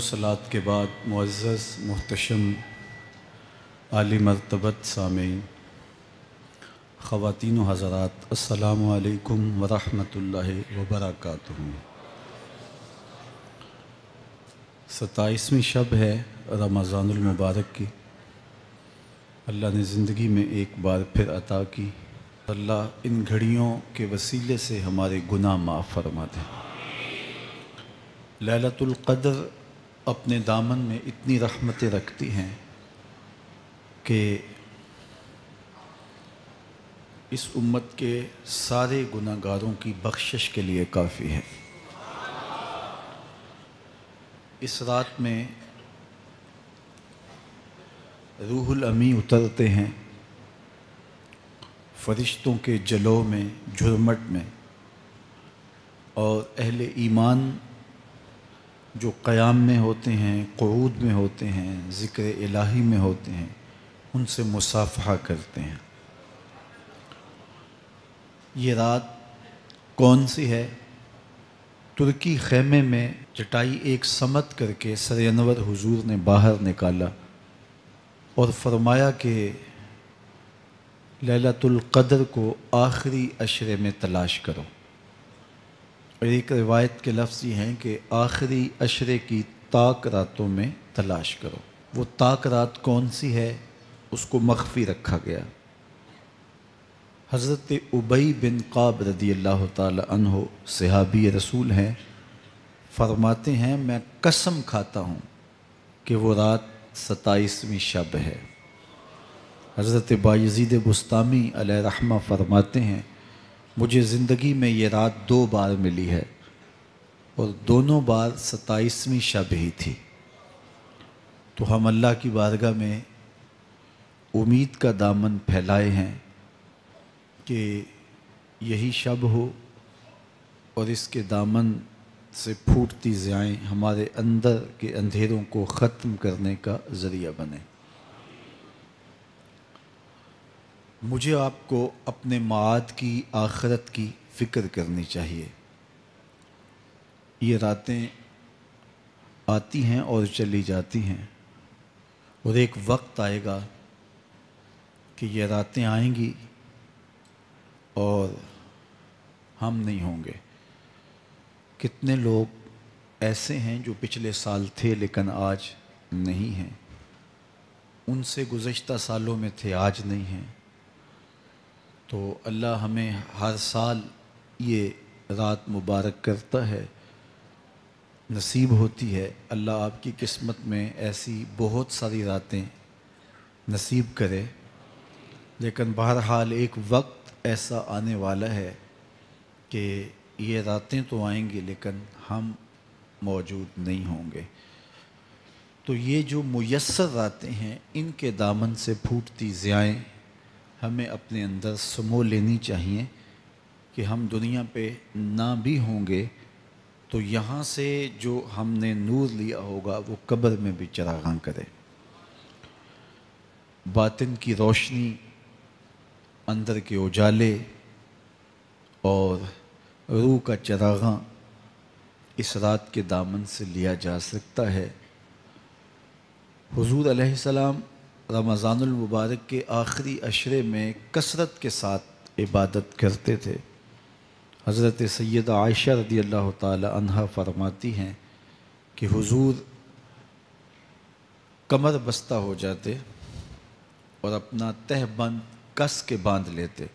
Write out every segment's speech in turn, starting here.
صلاۃ کے بعد معزز محتشم عالی مرتبت سامعین، خواتین و حضرات، السلام علیکم ورحمۃ اللہ وبرکاتہ۔ 27ویں شب ہے رمضان المبارک کی۔ اللہ نے زندگی میں ایک بار پھر عطا کی۔ اللہ ان گھڑیوں کے وسیلے سے ہمارے گناہ معاف فرما دے۔ لیلۃ القدر اپنے دامن میں اتنی رحمتیں رکھتی ہیں کہ اس امت کے سارے گناہ گاروں کی بخشش کے لیے کافی ہے۔ اس رات میں روح الامی اترتے ہیں فرشتوں کے جلو میں، جھرمٹ میں، اور اہل ایمان جو قیام میں ہوتے ہیں، قعود میں ہوتے ہیں، ذکر الہی میں ہوتے ہیں، ان سے مصافحہ کرتے ہیں۔ یہ رات کون سی ہے؟ ترکی خیمے میں چٹائی ایک سمت کر کے سر انور حضور نے باہر نکالا اور فرمایا کہ لیلۃ القدر کو آخری عشرے میں تلاش کرو۔ اور ایک روایت کے لفظ یہ ہیں کہ آخری عشرے کی تاک راتوں میں تلاش کرو۔ وہ تاک رات کون سی ہے؟ اس کو مخفی رکھا گیا۔ حضرت ابی بن قعب رضی اللہ تعالی عنہ صحابی رسول ہیں، فرماتے ہیں میں قسم کھاتا ہوں کہ وہ رات 27ویں شب ہے۔ حضرت بایزید بسطامی علیہ رحمہ فرماتے ہیں مجھے زندگی میں یہ رات 2 بار ملی ہے اور دونوں بار 27ویں شب ہی تھی۔ تو ہم اللہ کی بارگاہ میں امید کا دامن پھیلائے ہیں کہ یہی شب ہو اور اس کے دامن سے پھوٹتی ضیائیں ہمارے اندر کے اندھیروں کو ختم کرنے کا ذریعہ بنے۔ مجھے آپ کو اپنے معاد کی، آخرت کی فکر کرنی چاہیے۔ یہ راتیں آتی ہیں اور چلی جاتی ہیں، اور ایک وقت آئے گا کہ یہ راتیں آئیں گی اور ہم نہیں ہوں گے۔ کتنے لوگ ایسے ہیں جو پچھلے سال تھے لیکن آج نہیں ہیں، ان سے گزشتہ سالوں میں تھے، آج نہیں ہیں۔ تو اللہ ہمیں ہر سال یہ رات مبارک کرتا ہے، نصیب ہوتی ہے۔ اللہ آپ کی قسمت میں ایسی بہت ساری راتیں نصیب کرے، لیکن بہرحال ایک وقت ایسا آنے والا ہے کہ یہ راتیں تو آئیں گی لیکن ہم موجود نہیں ہوں گے۔ تو یہ جو میسر راتیں ہیں، ان کے دامن سے پھوٹتی ضیائیں ہمیں اپنے اندر سمو لینی چاہیے کہ ہم دنیا پہ نہ بھی ہوں گے تو یہاں سے جو ہم نے نور لیا ہوگا وہ قبر میں بھی چراغاں کرے۔ باطن کی روشنی، اندر کے اجالے اور روح کا چراغاں اس رات کے دامن سے لیا جا سکتا ہے۔ حضور علیہ السلام رمضان المبارک کے آخری عشرے میں کثرت کے ساتھ عبادت کرتے تھے۔ حضرت سیدہ عائشہ رضی اللہ تعالی عنہا فرماتی ہیں کہ حضور کمر بستہ ہو جاتے اور اپنا تہ بند کس کے باندھ لیتے،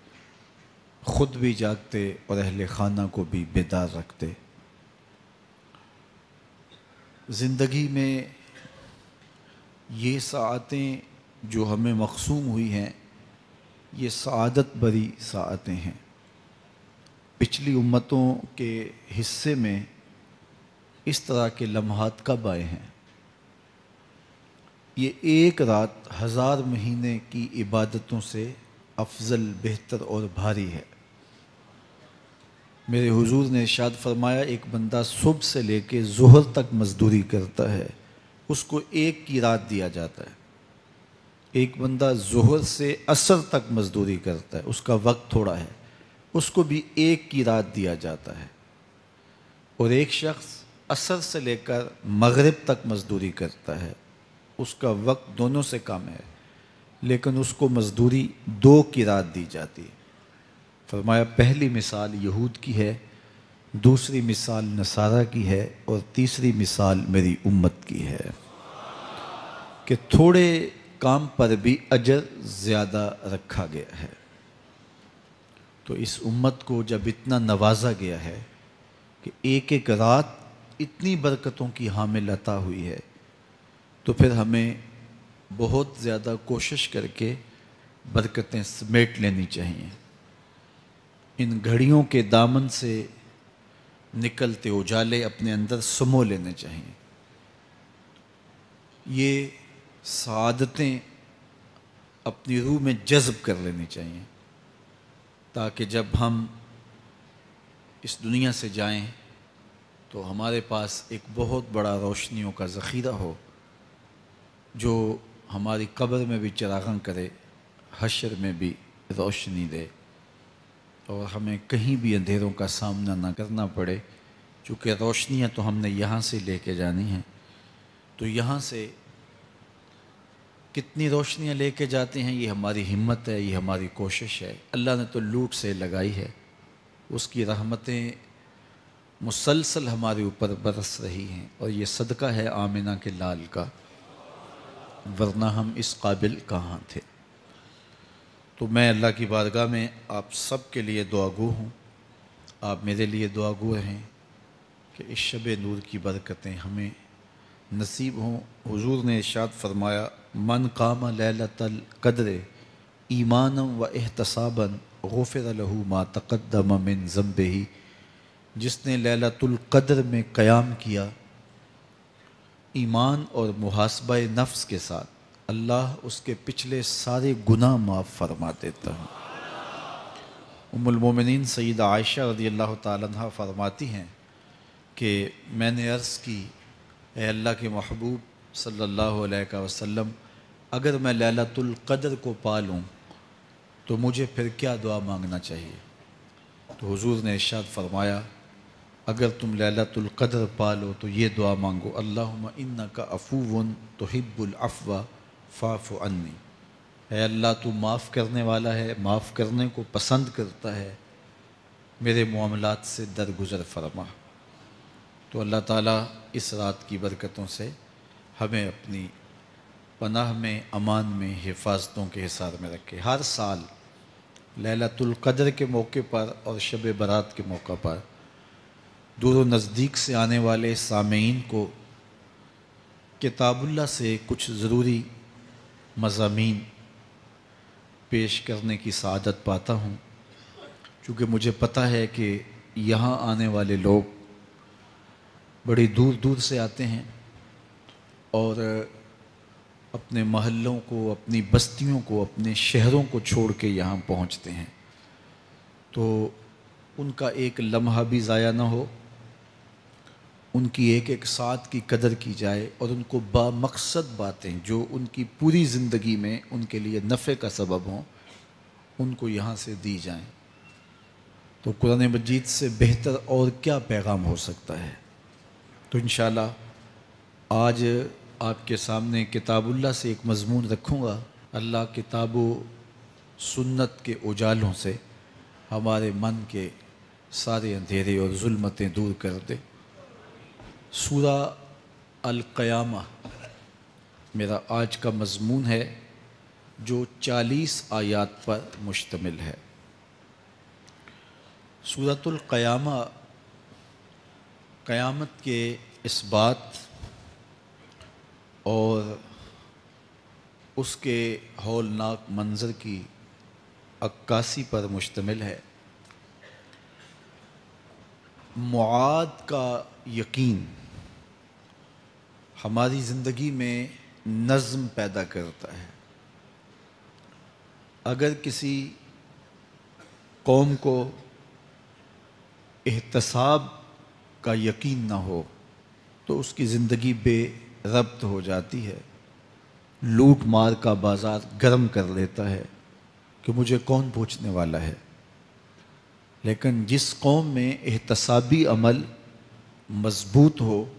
خود بھی جاگتے اور اہل خانہ کو بھی بیدار رکھتے۔ زندگی میں یہ ساعتیں جو ہمیں مقسوم ہوئی ہیں، یہ سعادت بری ساعتیں ہیں۔ پچھلی امتوں کے حصے میں اس طرح کے لمحات کب آئے ہیں؟ یہ ایک رات 1000 مہینے کی عبادتوں سے افضل، بہتر اور بھاری ہے۔ میرے حضور نے ارشاد فرمایا ایک بندہ صبح سے لے کے ظہر تک مزدوری کرتا ہے، اس کو ایک کی رات دیا جاتا ہے۔ ایک بندہ ظہر سے عصر تک مزدوری کرتا ہے، اس کا وقت تھوڑا ہے، اس کو بھی ایک کی رات دیا جاتا ہے۔ اور ایک شخص عصر سے لے کر مغرب تک مزدوری کرتا ہے، اس کا وقت دونوں سے کم ہے، لیکن اس کو مزدوری 2 قیراط دی جاتی ہے۔ فرمایا پہلی مثال یہود کی ہے، دوسری مثال نصارہ کی ہے، اور تیسری مثال میری امت کی ہے کہ تھوڑے کام پر بھی اجر زیادہ رکھا گیا ہے۔ تو اس امت کو جب اتنا نوازا گیا ہے کہ ایک ایک رات اتنی برکتوں کی حامل عطا ہوئی ہے، تو پھر ہمیں بہت زیادہ کوشش کر کے برکتیں سمیٹ لینی چاہیے۔ ان گھڑیوں کے دامن سے نکلتے اجالے اپنے اندر سمو لینے چاہیے۔ یہ سعادتیں اپنی روح میں جذب کر لینی چاہیے، تاکہ جب ہم اس دنیا سے جائیں تو ہمارے پاس ایک بہت بڑا روشنیوں کا ذخیرہ ہو، جو ہماری قبر میں بھی چراغاں کرے، حشر میں بھی روشنی دے، اور ہمیں کہیں بھی اندھیروں کا سامنا نہ کرنا پڑے، چونکہ روشنیاں تو ہم نے یہاں سے لے کے جانی ہیں۔ تو یہاں سے کتنی روشنیاں لے کے جاتے ہیں، یہ ہماری ہمت ہے، یہ ہماری کوشش ہے۔ اللہ نے تو لوٹ سے لگائی ہے، اس کی رحمتیں مسلسل ہمارے اوپر برس رہی ہیں، اور یہ صدقہ ہے آمنہ کے لال کا، ورنہ ہم اس قابل کہاں تھے۔ تو میں اللہ کی بارگاہ میں آپ سب کے لیے دعا گو ہوں، آپ میرے لیے دعا گو رہیں کہ اس شب نور کی برکتیں ہمیں نصیب ہوں۔ حضور نے ارشاد فرمایا من قام لیلۃ القدر ایمانا و احتسابا غفر له ما تقدم من ذنبہ، جس نے لیلۃ القدر میں قیام کیا ایمان اور محاسبہ نفس کے ساتھ، اللہ اس کے پچھلے سارے گناہ معاف فرما دیتا ہے۔ ام المومنین سیدہ عائشہ رضی اللہ تعالیٰ عنہ فرماتی ہیں کہ میں نے عرض کی اے اللہ کے محبوب صلی اللہ علیہ وسلم، اگر میں لیلۃ القدر کو پا لوں تو مجھے پھر کیا دعا مانگنا چاہیے؟ تو حضور نے ارشاد فرمایا اگر تم لیلۃ القدر پا لو تو یہ دعا مانگو اللہم انک عفو تحب العفو فاعف عنی، اے اللہ تو معاف کرنے والا ہے، معاف کرنے کو پسند کرتا ہے، میرے معاملات سے درگزر فرما۔ تو اللہ تعالیٰ اس رات کی برکتوں سے ہمیں اپنی پناہ میں، امان میں، حفاظتوں کے حصار میں رکھے۔ ہر سال لیلۃ القدر کے موقع پر اور شب برات کے موقع پر دور و نزدیک سے آنے والے سامعین کو کتاب اللہ سے کچھ ضروری مضامین پیش کرنے کی سعادت پاتا ہوں، چونکہ مجھے پتہ ہے کہ یہاں آنے والے لوگ بڑی دور دور سے آتے ہیں اور اپنے محلوں کو، اپنی بستیوں کو، اپنے شہروں کو چھوڑ کے یہاں پہنچتے ہیں، تو ان کا ایک لمحہ بھی ضائع نہ ہو، ان کی ایک ایک ساتھ کی قدر کی جائے، اور ان کو بامقصد باتیں جو ان کی پوری زندگی میں ان کے لیے نفع کا سبب ہوں، ان کو یہاں سے دی جائیں۔ تو قرآن مجید سے بہتر اور کیا پیغام ہو سکتا ہے؟ تو انشاءاللہ آج آپ کے سامنے کتاب اللہ سے ایک مضمون رکھوں گا۔ اللہ کتاب و سنت کے اجالوں سے ہمارے من کے سارے اندھیرے اور ظلمتیں دور کر دے۔ سورہ القیامہ میرا آج کا مضمون ہے، جو 40 آیات پر مشتمل ہے۔ سورۃ القیامہ قیامت کے اس بات اور اس کے ہولناک منظر کی عکاسی پر مشتمل ہے۔ معاد کا یقین ہماری زندگی میں نظم پیدا کرتا ہے۔ اگر کسی قوم کو احتساب کا یقین نہ ہو تو اس کی زندگی بے ربط ہو جاتی ہے، لوٹ مار کا بازار گرم کر لیتا ہے کہ مجھے کون پوچھنے والا ہے۔ لیکن جس قوم میں احتسابی عمل مضبوط ہو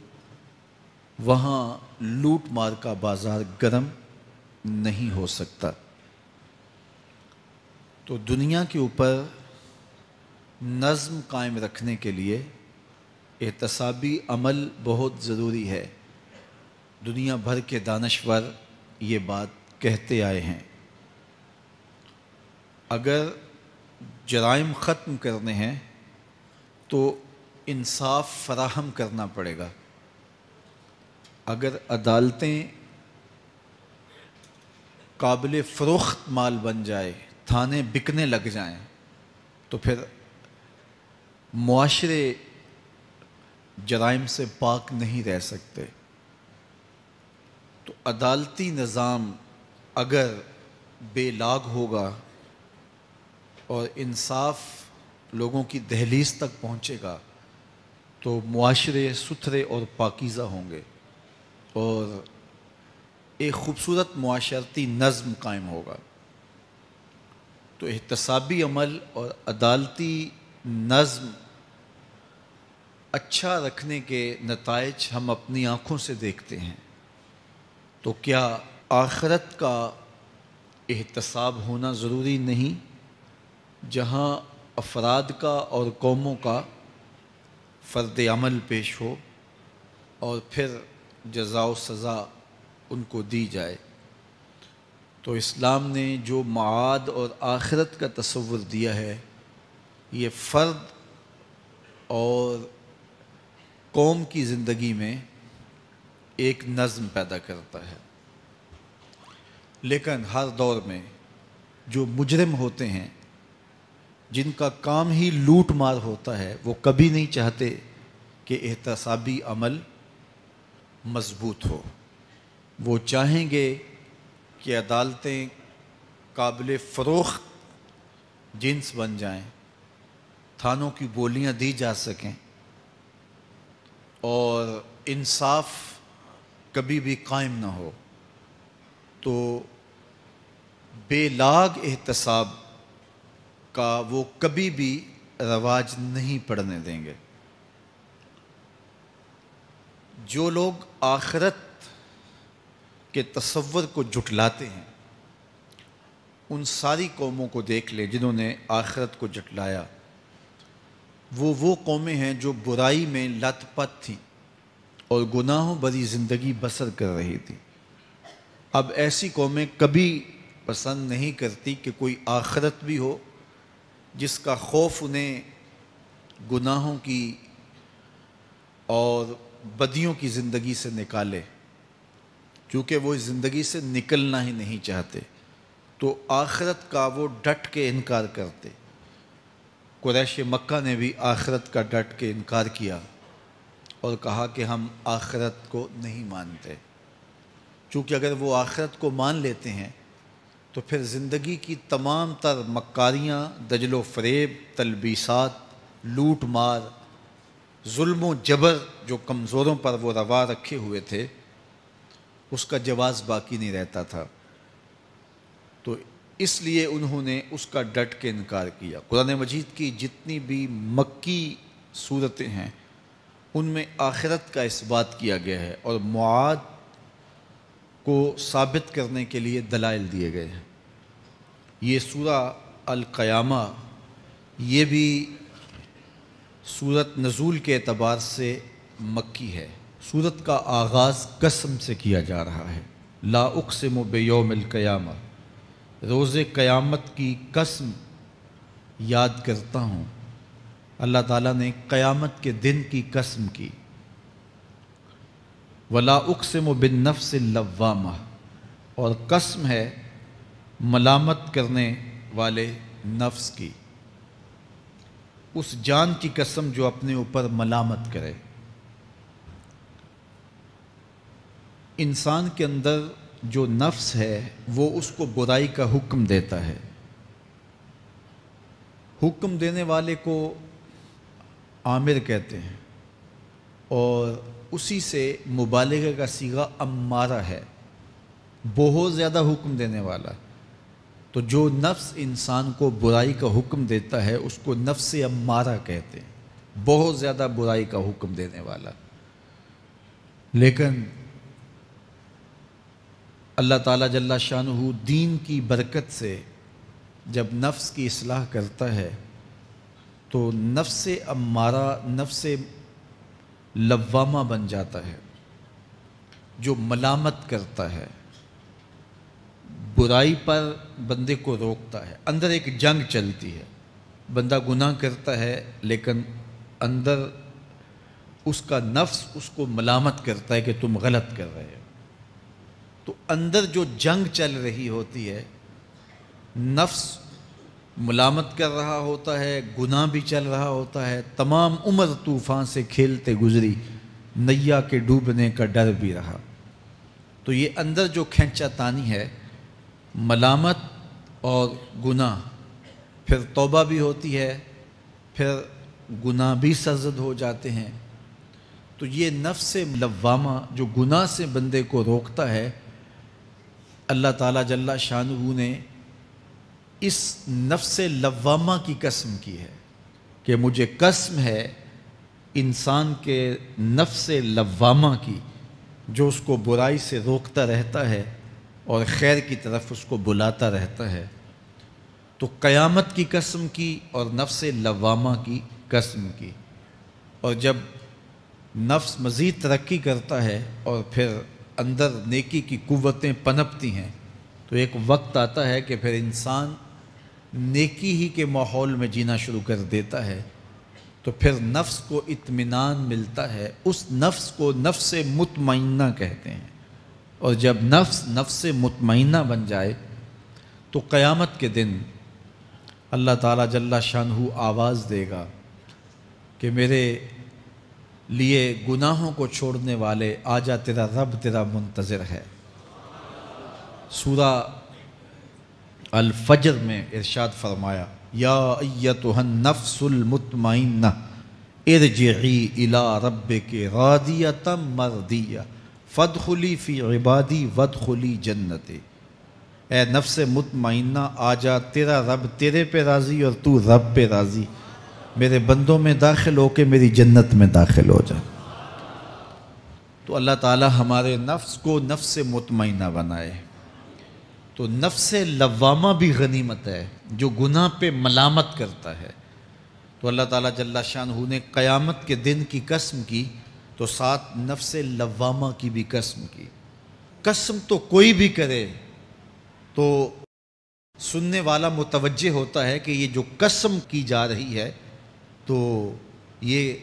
وہاں لوٹ مار کا بازار گرم نہیں ہو سکتا۔ تو دنیا کے اوپر نظم قائم رکھنے کے لیے احتسابی عمل بہت ضروری ہے۔ دنیا بھر کے دانشور یہ بات کہتے آئے ہیں۔ اگر جرائم ختم کرنے ہیں تو انصاف فراہم کرنا پڑے گا۔ اگر عدالتیں قابل فروخت مال بن جائے، تھانے بکنے لگ جائیں، تو پھر معاشرے جرائم سے پاک نہیں رہ سکتے۔ تو عدالتی نظام اگر بے لاگ ہوگا اور انصاف لوگوں کی دہلیز تک پہنچے گا تو معاشرے ستھرے اور پاکیزہ ہوں گے اور ایک خوبصورت معاشرتی نظم قائم ہوگا۔ تو احتسابی عمل اور عدالتی نظم اچھا رکھنے کے نتائج ہم اپنی آنکھوں سے دیکھتے ہیں۔ تو کیا آخرت کا احتساب ہونا ضروری نہیں، جہاں افراد کا اور قوموں کا فرد عمل پیش ہو اور پھر جزا و سزا ان کو دی جائے؟ تو اسلام نے جو معاد اور آخرت کا تصور دیا ہے، یہ فرد اور قوم کی زندگی میں ایک نظم پیدا کرتا ہے۔ لیکن ہر دور میں جو مجرم ہوتے ہیں، جن کا کام ہی لوٹ مار ہوتا ہے، وہ کبھی نہیں چاہتے کہ احتسابی عمل مضبوط ہو۔ وہ چاہیں گے کہ عدالتیں قابل فروخت جنس بن جائیں، تھانوں کی بولیاں دی جا سکیں اور انصاف کبھی بھی قائم نہ ہو۔ تو بے لاگ احتساب کا وہ کبھی بھی رواج نہیں پڑنے دیں گے۔ جو لوگ آخرت کے تصور کو جھٹلاتے ہیں، ان ساری قوموں کو دیکھ لیں جنہوں نے آخرت کو جھٹلایا۔ وہ قومیں ہیں جو برائی میں لت پت تھیں اور گناہوں بھری زندگی بسر کر رہی تھی۔ اب ایسی قومیں کبھی پسند نہیں کرتی کہ کوئی آخرت بھی ہو جس کا خوف انہیں گناہوں کی اور بدیوں کی زندگی سے نکالے، کیونکہ وہ اس زندگی سے نکلنا ہی نہیں چاہتے۔ تو آخرت کا وہ ڈٹ کے انکار کرتے۔ قریش مکہ نے بھی آخرت کا ڈٹ کے انکار کیا اور کہا کہ ہم آخرت کو نہیں مانتے، چونکہ اگر وہ آخرت کو مان لیتے ہیں تو پھر زندگی کی تمام تر مکاریاں، دجل و فریب، تلبیسات، لوٹ مار، ظلم و جبر جو کمزوروں پر وہ روا رکھے ہوئے تھے، اس کا جواز باقی نہیں رہتا تھا۔ تو اس لیے انہوں نے اس کا ڈٹ کے انکار کیا۔ قرآن مجید کی جتنی بھی مکی صورتیں ہیں ان میں آخرت کا اس بات کیا گیا ہے اور معاد کو ثابت کرنے کے لیے دلائل دیے گئے ہیں۔ یہ سورہ القیامہ یہ بھی سورت نزول کے اعتبار سے مکی ہے۔ سورت کا آغاز قسم سے کیا جا رہا ہے، لا اقسم بیوم القیامہ، روز قیامت کی قسم یاد کرتا ہوں۔ اللہ تعالیٰ نے قیامت کے دن کی قسم کی۔ ولا اقسم بالنفس اللوامہ، اور قسم ہے ملامت کرنے والے نفس کی، اس جان کی قسم جو اپنے اوپر ملامت کرے۔ انسان کے اندر جو نفس ہے وہ اس کو برائی کا حکم دیتا ہے۔ حکم دینے والے کو آمر کہتے ہیں اور اسی سے مبالغہ کا صیغہ امارہ ہے، بہت زیادہ حکم دینے والا۔ تو جو نفس انسان کو برائی کا حکم دیتا ہے اس کو نفس امارہ کہتے ہیں۔ بہت زیادہ برائی کا حکم دینے والا. لیکن اللہ تعالیٰ جل شانہ دین کی برکت سے جب نفس کی اصلاح کرتا ہے تو نفس امارہ نفس لوامہ بن جاتا ہے، جو ملامت کرتا ہے، برائی پر بندے کو روکتا ہے. اندر ایک جنگ چلتی ہے، بندہ گناہ کرتا ہے لیکن اندر اس کا نفس اس کو ملامت کرتا ہے کہ تم غلط کر رہے ہو. تو اندر جو جنگ چل رہی ہوتی ہے، نفس ملامت کر رہا ہوتا ہے، گناہ بھی چل رہا ہوتا ہے، تمام عمر طوفان سے کھیلتے گزری، نیا کے ڈوبنے کا ڈر بھی رہا. تو یہ اندر جو کھینچا تانی ہے، ملامت اور گناہ، پھر توبہ بھی ہوتی ہے، پھر گناہ بھی سرزد ہو جاتے ہیں. تو یہ نفس لوامہ جو گناہ سے بندے کو روکتا ہے، اللہ تعالیٰ جل شانہ نے اس نفس لوامہ کی قسم کی ہے کہ مجھے قسم ہے انسان کے نفس لوامہ کی، جو اس کو برائی سے روکتا رہتا ہے اور خیر کی طرف اس کو بلاتا رہتا ہے. تو قیامت کی قسم کی اور نفس لوامہ کی قسم کی. اور جب نفس مزید ترقی کرتا ہے اور پھر اندر نیکی کی قوتیں پنپتی ہیں تو ایک وقت آتا ہے کہ پھر انسان نیکی ہی کے ماحول میں جینا شروع کر دیتا ہے. تو پھر نفس کو اطمینان ملتا ہے، اس نفس کو نفس مطمئنہ کہتے ہیں. اور جب نفس مطمئنہ بن جائے تو قیامت کے دن اللہ تعالیٰ جل شانہ آواز دے گا کہ میرے لیے گناہوں کو چھوڑنے والے آجا، تیرا رب تیرا منتظر ہے. سورہ الفجر میں ارشاد فرمایا، یا ایتھا النفس المطمئنہ ارجعی الی ربک راضیۃ مرضیہ فادخلی فی عبادی وادخلی جنتی. اے نفس مطمئنہ آجا، تیرا رب تیرے پہ راضی اور تو رب پہ راضی، میرے بندوں میں داخل ہو کے میری جنت میں داخل ہو جا. تو اللہ تعالیٰ ہمارے نفس کو نفس مطمئنہ بنائے. تو نفس لوامہ بھی غنیمت ہے جو گناہ پہ ملامت کرتا ہے. تو اللہ تعالیٰ جل شانہ نے قیامت کے دن کی قسم کی تو ساتھ نفس لوامہ کی بھی قسم کی. قسم تو کوئی بھی کرے تو سننے والا متوجہ ہوتا ہے کہ یہ جو قسم کی جا رہی ہے تو یہ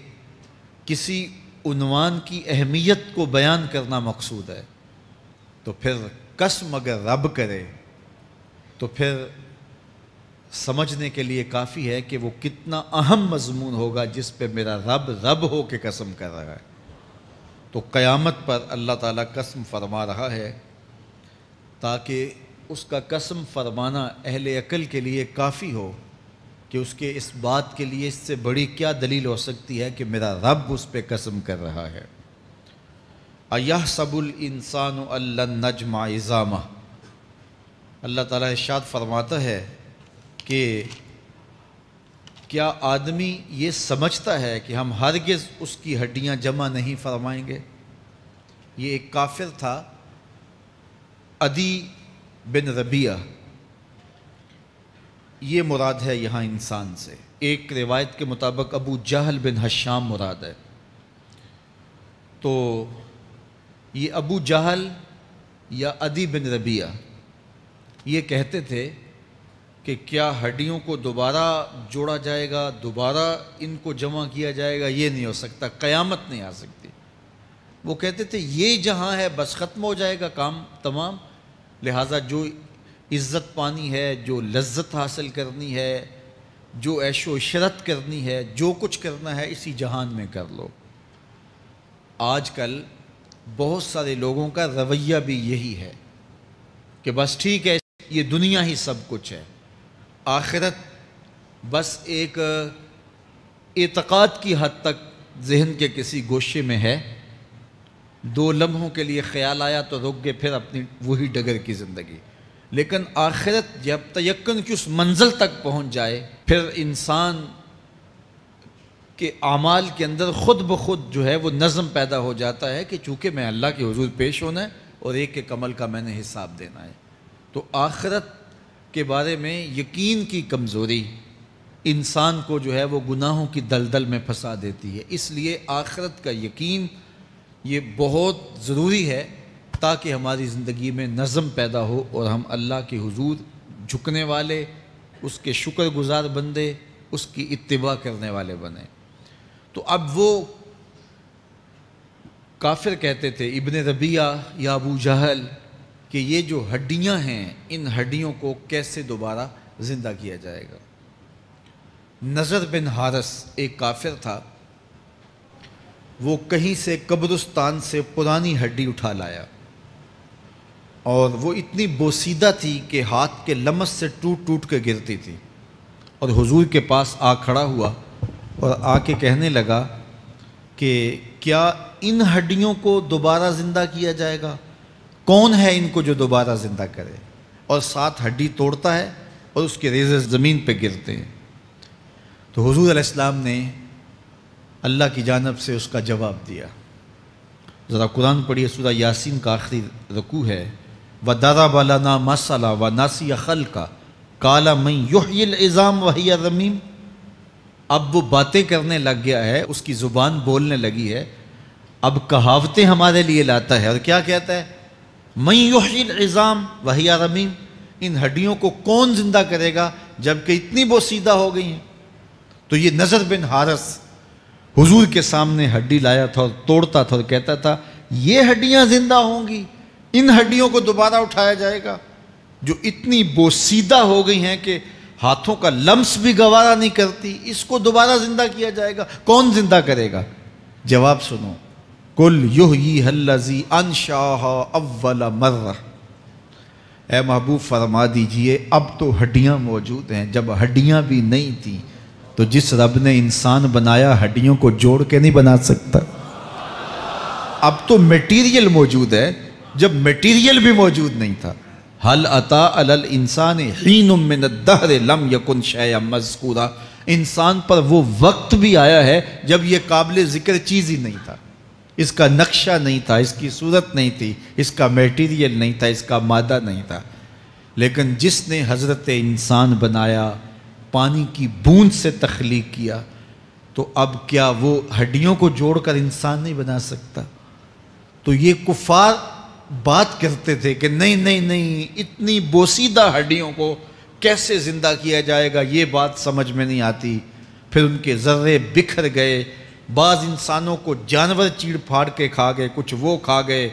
کسی عنوان کی اہمیت کو بیان کرنا مقصود ہے. تو پھر قسم اگر رب کرے تو پھر سمجھنے کے لیے کافی ہے کہ وہ کتنا اہم مضمون ہوگا جس پہ میرا رب ہو کے قسم کر رہا ہے. تو قیامت پر اللہ تعالیٰ قسم فرما رہا ہے تاکہ اس کا قسم فرمانا اہل عقل کے لیے کافی ہو کہ اس کے اس بات کے لیے اس سے بڑی کیا دلیل ہو سکتی ہے کہ میرا رب اس پہ قسم کر رہا ہے. اَيَحْسَبُ الْإِنسَانُ أَن لَّن نَّجْمَعَ عِظَامَهُ. اللہ تعالیٰ ارشاد فرماتا ہے کہ کیا آدمی یہ سمجھتا ہے کہ ہم ہرگز اس کی ہڈیاں جمع نہیں فرمائیں گے. یہ ایک کافر تھا، عدی بن ربیعہ، یہ مراد ہے یہاں انسان سے. ایک روایت کے مطابق ابو جہل بن ہشام مراد ہے. تو یہ ابو جہل یا عدی بن ربیعہ یہ کہتے تھے کہ کیا ہڈیوں کو دوبارہ جوڑا جائے گا، دوبارہ ان کو جمع کیا جائے گا؟ یہ نہیں ہو سکتا، قیامت نہیں آ سکتی. وہ کہتے تھے یہ جہاں ہے بس ختم ہو جائے گا کام تمام، لہٰذا جو عزت پانی ہے، جو لذت حاصل کرنی ہے، جو عیش و عشرت کرنی ہے، جو کچھ کرنا ہے اسی جہان میں کر لو. آج کل بہت سارے لوگوں کا رویہ بھی یہی ہے کہ بس ٹھیک ہے، یہ دنیا ہی سب کچھ ہے، آخرت بس ایک اعتقاد کی حد تک ذہن کے کسی گوشے میں ہے، 2 لمحوں کے لیے خیال آیا تو رک گئے، پھر اپنی وہی ڈگر کی زندگی. لیکن آخرت جب تیقن کی اس منزل تک پہنچ جائے پھر انسان کہ اعمال کے اندر خود بخود جو ہے وہ نظم پیدا ہو جاتا ہے کہ چونکہ میں اللہ کے حضور پیش ہونا ہے اور ایک ایک عمل کا میں نے حساب دینا ہے۔ تو آخرت کے بارے میں یقین کی کمزوری انسان کو جو ہے وہ گناہوں کی دلدل میں پھنسا دیتی ہے۔ اس لیے آخرت کا یقین یہ بہت ضروری ہے تاکہ ہماری زندگی میں نظم پیدا ہو اور ہم اللہ کے حضور جھکنے والے، اس کے شکر گزار بندے، اس کی اتباع کرنے والے بنیں۔ تو اب وہ کافر کہتے تھے ابن ربیعہ یا ابو جہل کہ یہ جو ہڈیاں ہیں ان ہڈیوں کو کیسے دوبارہ زندہ کیا جائے گا۔ نضر بن حارث ایک کافر تھا، وہ کہیں سے قبرستان سے پرانی ہڈی اٹھا لایا اور وہ اتنی بوسیدہ تھی کہ ہاتھ کے لمس سے ٹوٹ ٹوٹ کے گرتی تھی، اور حضور کے پاس آ کھڑا ہوا اور آ کے کہنے لگا کہ کیا ان ہڈیوں کو دوبارہ زندہ کیا جائے گا؟ کون ہے ان کو جو دوبارہ زندہ کرے؟ اور ساتھ ہڈی توڑتا ہے اور اس کے ریزے زمین پہ گرتے ہیں۔ تو حضور علیہ السلام نے اللہ کی جانب سے اس کا جواب دیا۔ ذرا قرآن پڑھیے، سورہ یاسین کا آخری رکوع ہے، وَضَرَبَ لَنَا مَثَلًا وَنَسِیَ خَلْقَهُ قَالَ مَن يُحْیِی الْعِظَامَ وَهِیَ رَمِیمٌ۔ اب وہ باتیں کرنے لگ گیا ہے، اس کی زبان بولنے لگی ہے، اب کہاوتیں ہمارے لیے لاتا ہے، اور کیا کہتا ہے؟ مَن يُحْیِی الْعِظَامَ وَهِیَ رَمِیمٌ، ان ہڈیوں کو کون زندہ کرے گا جبکہ اتنی بوسیدہ ہو گئی ہیں۔ تو یہ نضر بن حارث حضور کے سامنے ہڈی لایا تھا اور توڑتا تھا اور کہتا تھا یہ ہڈیاں زندہ ہوں گی، ان ہڈیوں کو دوبارہ اٹھایا جائے گا جو اتنی بوسیدہ ہو گئی ہیں کہ ہاتھوں کا لمس بھی گوارا نہیں کرتی، اس کو دوبارہ زندہ کیا جائے گا، کون زندہ کرے گا؟ جواب سنو، قُلْ يُحْیِیہَا الَّذِی أَنشَأَہَا أَوَّلَ مَرَّةٍ، اے محبوب فرما دیجئے اب تو ہڈیاں موجود ہیں، جب ہڈیاں بھی نہیں تھیں تو جس رب نے انسان بنایا ہڈیوں کو جوڑ کے نہیں بنا سکتا۔ اب تو میٹیریل موجود ہے جب میٹیریل بھی موجود نہیں تھا۔ هل اتى على الانسان حين من الدهر لم يكن شيئا مذكورا، انسان پر وہ وقت بھی آیا ہے جب یہ قابل ذکر چیز ہی نہیں تھا، اس کا نقشہ نہیں تھا، اس کی صورت نہیں تھی، اس کا میٹیریل نہیں تھا، اس کا مادہ نہیں تھا، لیکن جس نے حضرت انسان بنایا، پانی کی بوند سے تخلیق کیا، تو اب کیا وہ ہڈیوں کو جوڑ کر انسان نہیں بنا سکتا؟ تو یہ کفار بات کرتے تھے کہ نہیں نہیں نہیں، اتنی بوسیدہ ہڈیوں کو کیسے زندہ کیا جائے گا، یہ بات سمجھ میں نہیں آتی۔ پھر ان کے ذرے بکھر گئے، بعض انسانوں کو جانور چیڑ پھاڑ کے کھا گئے، کچھ وہ کھا گئے،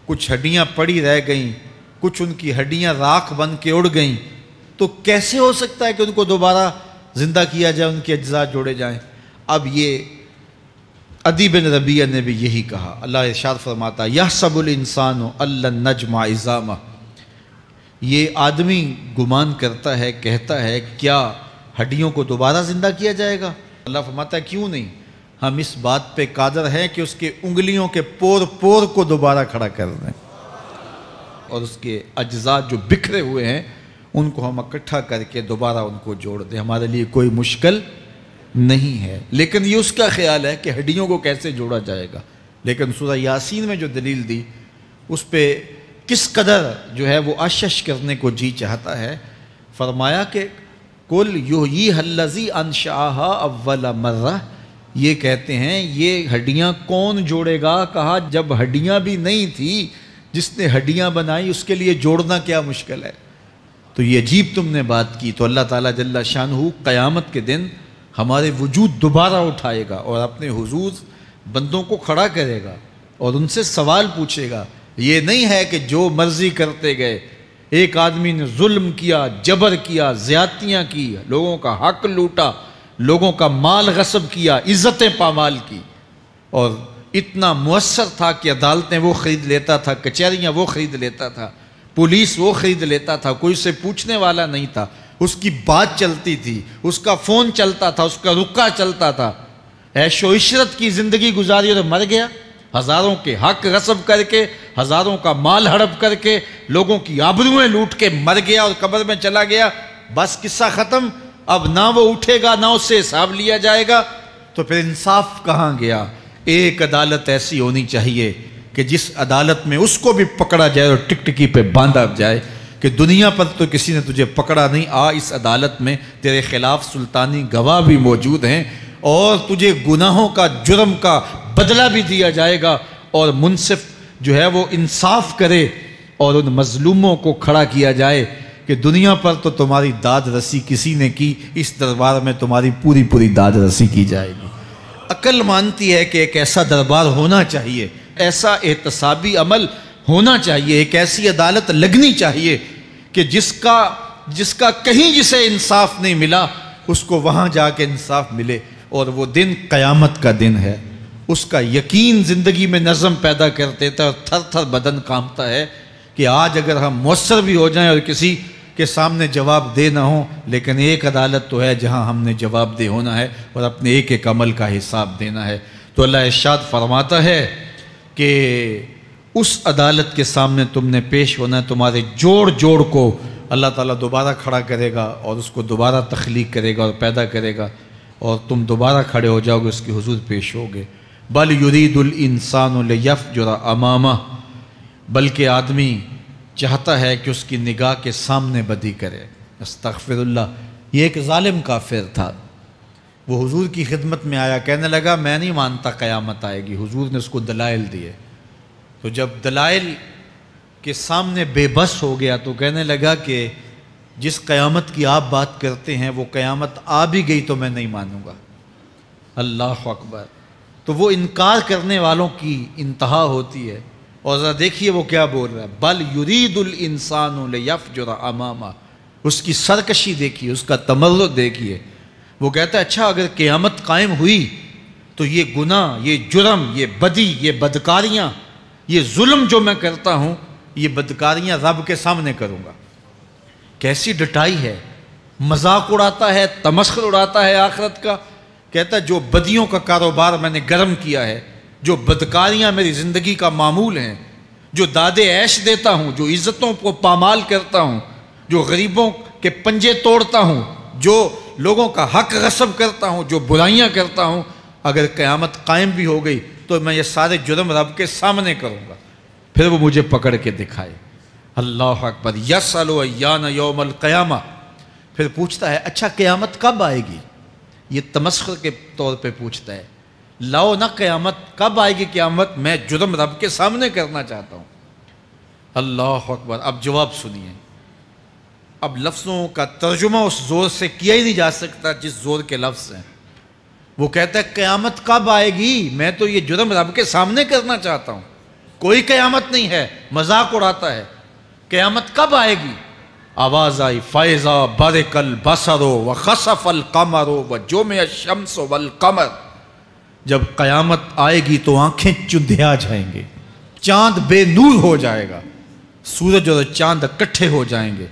کچھ ہڈیاں پڑی رہ گئیں، کچھ ان کی ہڈیاں راکھ بن کے اڑ گئیں۔ تو کیسے ہو سکتا ہے کہ ان کو دوبارہ زندہ کیا جائے، ان کے اجزاء جوڑے جائیں؟ اب یہ عدی بن ربیعہ نے بھی یہی کہا۔ اللہ ارشاد فرماتا یحسب الانسان ان لن نجمع عظامہ، یہ آدمی گمان کرتا ہے، کہتا ہے کیا ہڈیوں کو دوبارہ زندہ کیا جائے گا؟ اللہ فرماتا ہے کیوں نہیں، ہم اس بات پہ قادر ہیں کہ اس کے انگلیوں کے پور پور کو دوبارہ کھڑا کر دیں، اور اس کے اجزاء جو بکھرے ہوئے ہیں ان کو ہم اکٹھا کر کے دوبارہ ان کو جوڑ دیں، ہمارے لیے کوئی مشکل نہیں ہے۔ لیکن یہ اس کا خیال ہے کہ ہڈیوں کو کیسے جوڑا جائے گا، لیکن سورہ یاسین میں جو دلیل دی اس پہ کس قدر جو ہے وہ اشش کرنے کو جی چاہتا ہے۔ فرمایا کہ قُلْ یُحْیِیہَا الَّذِی أَنشَأَہَا أَوَّلَ مَرَّةٍ، یہ کہتے ہیں یہ ہڈیاں کون جوڑے گا؟ کہا جب ہڈیاں بھی نہیں تھی، جس نے ہڈیاں بنائی اس کے لیے جوڑنا کیا مشکل ہے؟ تو یہ عجیب تم نے بات کی۔ تو اللہ تعالیٰ جل شانہ قیامت کے دن ہمارے وجود دوبارہ اٹھائے گا اور اپنے حضور بندوں کو کھڑا کرے گا اور ان سے سوال پوچھے گا۔ یہ نہیں ہے کہ جو مرضی کرتے گئے، ایک آدمی نے ظلم کیا، جبر کیا، زیادتیاں کی، لوگوں کا حق لوٹا، لوگوں کا مال غصب کیا، عزتیں پامال کی، اور اتنا مؤثر تھا کہ عدالتیں وہ خرید لیتا تھا، کچہریاں وہ خرید لیتا تھا، پولیس وہ خرید لیتا تھا، کوئی سے پوچھنے والا نہیں تھا، اس کی بات چلتی تھی، اس کا فون چلتا تھا، اس کا رکا چلتا تھا، عیش و عشرت کی زندگی گزاری اور مر گیا، ہزاروں کے حق غصب کر کے، ہزاروں کا مال ہڑپ کر کے، لوگوں کی آبروئیں لوٹ کے مر گیا اور قبر میں چلا گیا، بس قصہ ختم، اب نہ وہ اٹھے گا نہ اس سے حساب لیا جائے گا۔ تو پھر انصاف کہاں گیا؟ ایک عدالت ایسی ہونی چاہیے کہ جس عدالت میں اس کو بھی پکڑا جائے اور ٹکٹکی پہ باندھا جائے کہ دنیا پر تو کسی نے تجھے پکڑا نہیں، اس عدالت میں تیرے خلاف سلطانی گواہ بھی موجود ہیں اور تجھے گناہوں کا، جرم کا بدلہ بھی دیا جائے گا، اور منصف جو ہے وہ انصاف کرے اور ان مظلوموں کو کھڑا کیا جائے کہ دنیا پر تو تمہاری داد رسی کسی نے کی، اس دربار میں تمہاری پوری پوری داد رسی کی جائے گی۔ عقل مانتی ہے کہ ایک ایسا دربار ہونا چاہیے، ایسا احتسابی عمل ہونا چاہیے، ایک ایسی عدالت لگنی چاہیے کہ جس کا کہیں جسے انصاف نہیں ملا اس کو وہاں جا کے انصاف ملے، اور وہ دن قیامت کا دن ہے۔ اس کا یقین زندگی میں نظم پیدا کر دیتا ہے اور تھر تھر بدن کانپتا ہے کہ آج اگر ہم مؤثر بھی ہو جائیں اور کسی کے سامنے جواب دے نہ ہوں، لیکن ایک عدالت تو ہے جہاں ہم نے جواب دہ ہونا ہے اور اپنے ایک ایک عمل کا حساب دینا ہے۔ تو اللہ ارشاد فرماتا ہے کہ اس عدالت کے سامنے تم نے پیش ہونا ہے، تمہارے جوڑ جوڑ کو اللہ تعالیٰ دوبارہ کھڑا کرے گا اور اس کو دوبارہ تخلیق کرے گا اور پیدا کرے گا، اور تم دوبارہ کھڑے ہو جاؤ گے، اس کی حضور پیش ہوگے۔ بل یرید الانسان لیفجر امامہ، بلکہ آدمی چاہتا ہے کہ اس کی نگاہ کے سامنے بدی کرے۔ استغفر اللہ۔ یہ ایک ظالم کافر تھا، وہ حضور کی خدمت میں آیا، کہنے لگا میں نہیں مانتا قیامت آئے گی۔ حضور نے اس کو دلائل دیے، تو جب دلائل کے سامنے بے بس ہو گیا تو کہنے لگا کہ جس قیامت کی آپ بات کرتے ہیں وہ قیامت آ بھی گئی تو میں نہیں مانوں گا۔ اللہ اکبر۔ تو وہ انکار کرنے والوں کی انتہا ہوتی ہے، اور ذرا دیکھیے وہ کیا بول رہا ہے، بل یرید الانسان لیفجر امامہ۔ اس کی سرکشی دیکھیے، اس کا تمرد دیکھیے۔ وہ کہتا ہے اچھا اگر قیامت قائم ہوئی تو یہ گناہ، یہ جرم، یہ بدی، یہ بدکاریاں، یہ ظلم جو میں کرتا ہوں، یہ بدکاریاں رب کے سامنے کروں گا۔ کیسی ڈٹائی ہے، مذاق اڑاتا ہے، تمسخر اڑاتا ہے آخرت کا۔ کہتا ہے جو بدیوں کا کاروبار میں نے گرم کیا ہے، جو بدکاریاں میری زندگی کا معمول ہیں، جو داد عیش دیتا ہوں، جو عزتوں کو پامال کرتا ہوں، جو غریبوں کے پنجے توڑتا ہوں، جو لوگوں کا حق غصب کرتا ہوں، جو برائیاں کرتا ہوں، اگر قیامت قائم بھی ہو گئی تو میں یہ سارے جرم رب کے سامنے کروں گا، پھر وہ مجھے پکڑ کے دکھائے۔ اللہ اکبر۔ یسأل ایان یوم القیامہ، پھر پوچھتا ہے اچھا قیامت کب آئے گی؟ یہ تمسخر کے طور پہ پوچھتا ہے، لاؤ نہ قیامت، کب آئے گی قیامت؟ میں جرم رب کے سامنے کرنا چاہتا ہوں۔ اللہ اکبر۔ اب جواب سنیے، اب لفظوں کا ترجمہ اس زور سے کیا ہی نہیں جا سکتا جس زور کے لفظ ہیں۔ وہ کہتا ہے قیامت کب آئے گی؟ میں تو یہ جرم رب کے سامنے کرنا چاہتا ہوں، کوئی قیامت نہیں ہے، مذاق اڑاتا ہے۔ قیامت کب آئے گی؟ آواز آئی، فَإِذَا بَرِقَ الْبَصَرُ وَخَسَفَ الْقَمَرُ وَجُمِعَ الشَّمْسُ وَالْقَمَرُ۔ جب قیامت آئے گی تو آنکھیں چندھیا جائیں گے، چاند بے نور ہو جائے گا، سورج اور چاند اکٹھے ہو جائیں گے۔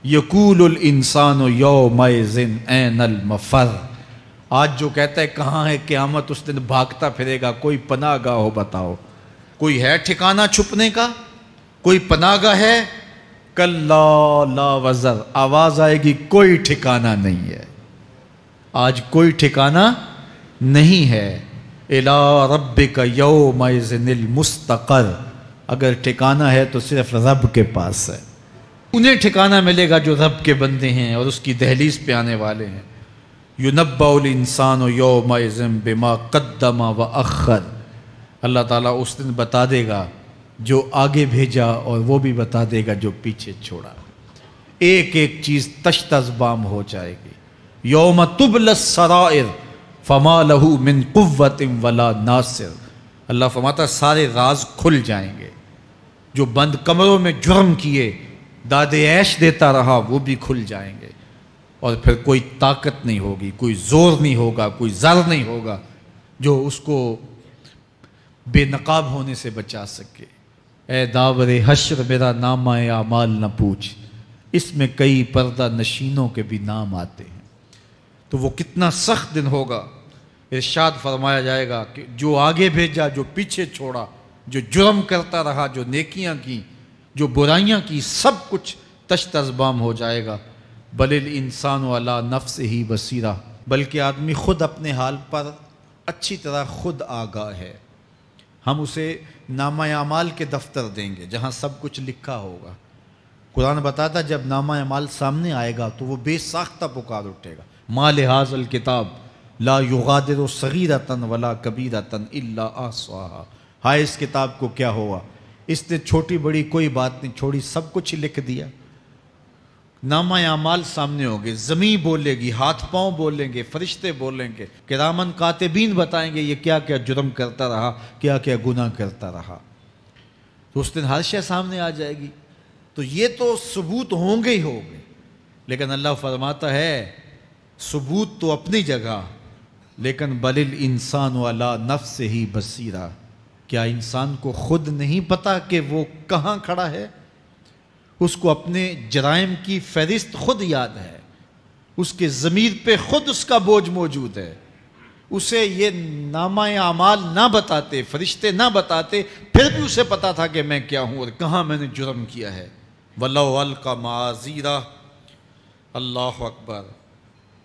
یقول الانسان یومئذ این المفر۔ آج جو کہتا ہے کہاں ہے قیامت، اس دن بھاگتا پھرے گا، کوئی پناہ گاہ ہو بتاؤ، کوئی ہے ٹھکانہ چھپنے کا، کوئی پناہ گاہ ہے؟ کلا لا وزر، آواز آئے گی کوئی ٹھکانہ نہیں ہے، آج کوئی ٹھکانہ نہیں ہے۔ الی ربک یومئذ المستقر، اگر ٹھکانہ ہے تو صرف رب کے پاس ہے، انہیں ٹھکانہ ملے گا جو رب کے بندے ہیں اور اس کی دہلیز پہ آنے والے ہیں۔ ینبأ الانسان یومئذ بما قدم واخر، اللہ تعالیٰ اس دن بتا دے گا جو آگے بھیجا اور وہ بھی بتا دے گا جو پیچھے چھوڑا۔ ایک ایک چیز تشت ازبام ہو جائے گی۔ یوم تبلی السرائر فما لہ من قوت ولا ناصر، اللہ فرماتا سارے راز کھل جائیں گے۔ جو بند کمروں میں جرم کیے، داد عیش دیتا رہا، وہ بھی کھل جائیں گے، اور پھر کوئی طاقت نہیں ہوگی، کوئی زور نہیں ہوگا، کوئی زر نہیں ہوگا جو اس کو بے نقاب ہونے سے بچا سکے۔ اے داور حشر میرا نامہ اعمال نہ پوچھ، اس میں کئی پردہ نشینوں کے بھی نام آتے ہیں۔ تو وہ کتنا سخت دن ہوگا۔ ارشاد فرمایا جائے گا کہ جو آگے بھیجا، جو پیچھے چھوڑا، جو جرم کرتا رہا، جو نیکیاں کی، جو برائیاں کی، سب کچھ تشت ازبام ہو جائے گا۔ بل الانسان علی نفسہ بصیرہ، بلکہ آدمی خود اپنے حال پر اچھی طرح خود آگاہ ہے۔ ہم اسے نامہ اعمال کے دفتر دیں گے جہاں سب کچھ لکھا ہوگا۔ قرآن بتاتا جب نامہ اعمال سامنے آئے گا تو وہ بے ساختہ پکار اٹھے گا، ما لہذا الکتاب لا یغادر صغیرۃ ولا کبیرۃ الا احصاها۔ ہائے اس کتاب کو کیا ہوا، اس نے چھوٹی بڑی کوئی بات نہیں چھوڑی، سب کچھ لکھ دیا۔ نامہ اعمال سامنے ہوگے، زمین بولے گی، ہاتھ پاؤں بولیں گے، فرشتے بولیں گے، کرامن کاتبین بتائیں گے یہ کیا کیا جرم کرتا رہا، کیا کیا گناہ کرتا رہا۔ تو اس دن ہر شے سامنے آ جائے گی۔ تو یہ تو ثبوت ہوں گے ہی ہوں گے، لیکن اللہ فرماتا ہے ثبوت تو اپنی جگہ، لیکن بل الانسان علی نفسہ بصیرہ، کیا انسان کو خود نہیں پتا کہ وہ کہاں کھڑا ہے؟ اس کو اپنے جرائم کی فہرست خود یاد ہے، اس کے ضمیر پہ خود اس کا بوجھ موجود ہے۔ اسے یہ نامہ اعمال نہ بتاتے، فرشتے نہ بتاتے، پھر بھی اسے پتا تھا کہ میں کیا ہوں اور کہاں میں نے جرم کیا ہے۔ وَلَوْ أَلْقَى مَعَاذِيرَهُ، اللہ اکبر،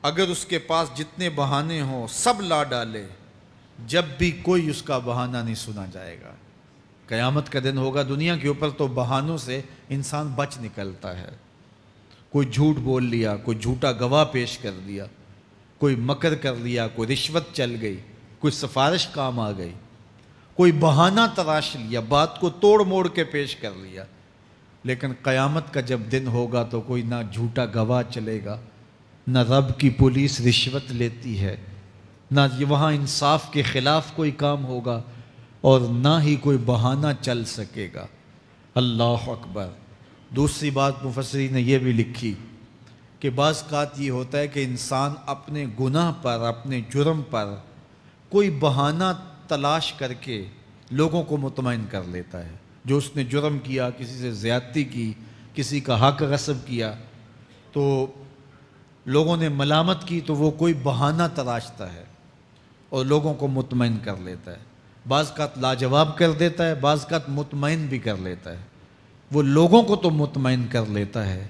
اگر اس کے پاس جتنے بہانے ہوں سب لا ڈالے، جب بھی کوئی اس کا بہانہ نہیں سنا جائے گا۔ قیامت کا دن ہوگا، دنیا کے اوپر تو بہانوں سے انسان بچ نکلتا ہے۔ کوئی جھوٹ بول لیا، کوئی جھوٹا گواہ پیش کر دیا، کوئی مکر کر لیا، کوئی رشوت چل گئی، کوئی سفارش کام آ گئی، کوئی بہانہ تراش لیا، بات کو توڑ موڑ کے پیش کر لیا۔ لیکن قیامت کا جب دن ہوگا تو کوئی نہ جھوٹا گواہ چلے گا، نہ رب کی پولیس رشوت لیتی ہے، نہ وہاں انصاف کے خلاف کوئی کام ہوگا، اور نہ ہی کوئی بہانہ چل سکے گا۔ اللہ اکبر۔ دوسری بات مفسرین نے یہ بھی لکھی کہ بعض اوقات یہ ہوتا ہے کہ انسان اپنے گناہ پر، اپنے جرم پر کوئی بہانہ تلاش کر کے لوگوں کو مطمئن کر لیتا ہے۔ جو اس نے جرم کیا، کسی سے زیادتی کی، کسی کا حق غصب کیا، تو لوگوں نے ملامت کی تو وہ کوئی بہانہ تلاشتا ہے اور لوگوں کو مطمئن کر لیتا ہے۔ بعض اوقات لاجواب کر دیتا ہے، بعض اوقات مطمئن بھی کر لیتا ہے۔ وہ لوگوں کو تو مطمئن کر لیتا ہے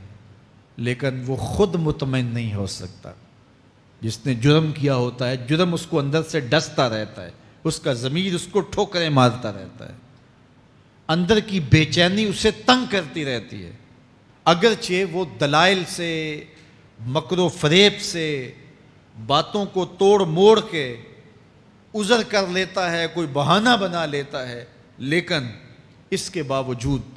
لیکن وہ خود مطمئن نہیں ہو سکتا۔ جس نے جرم کیا ہوتا ہے، جرم اس کو اندر سے ڈستا رہتا ہے، اس کا ضمیر اس کو ٹھوکریں مارتا رہتا ہے، اندر کی بے چینی اسے تنگ کرتی رہتی ہے۔ اگرچہ وہ دلائل سے، مکر و فریب سے، باتوں کو توڑ موڑ کے عذر کر لیتا ہے، کوئی بہانہ بنا لیتا ہے، لیکن اس کے باوجود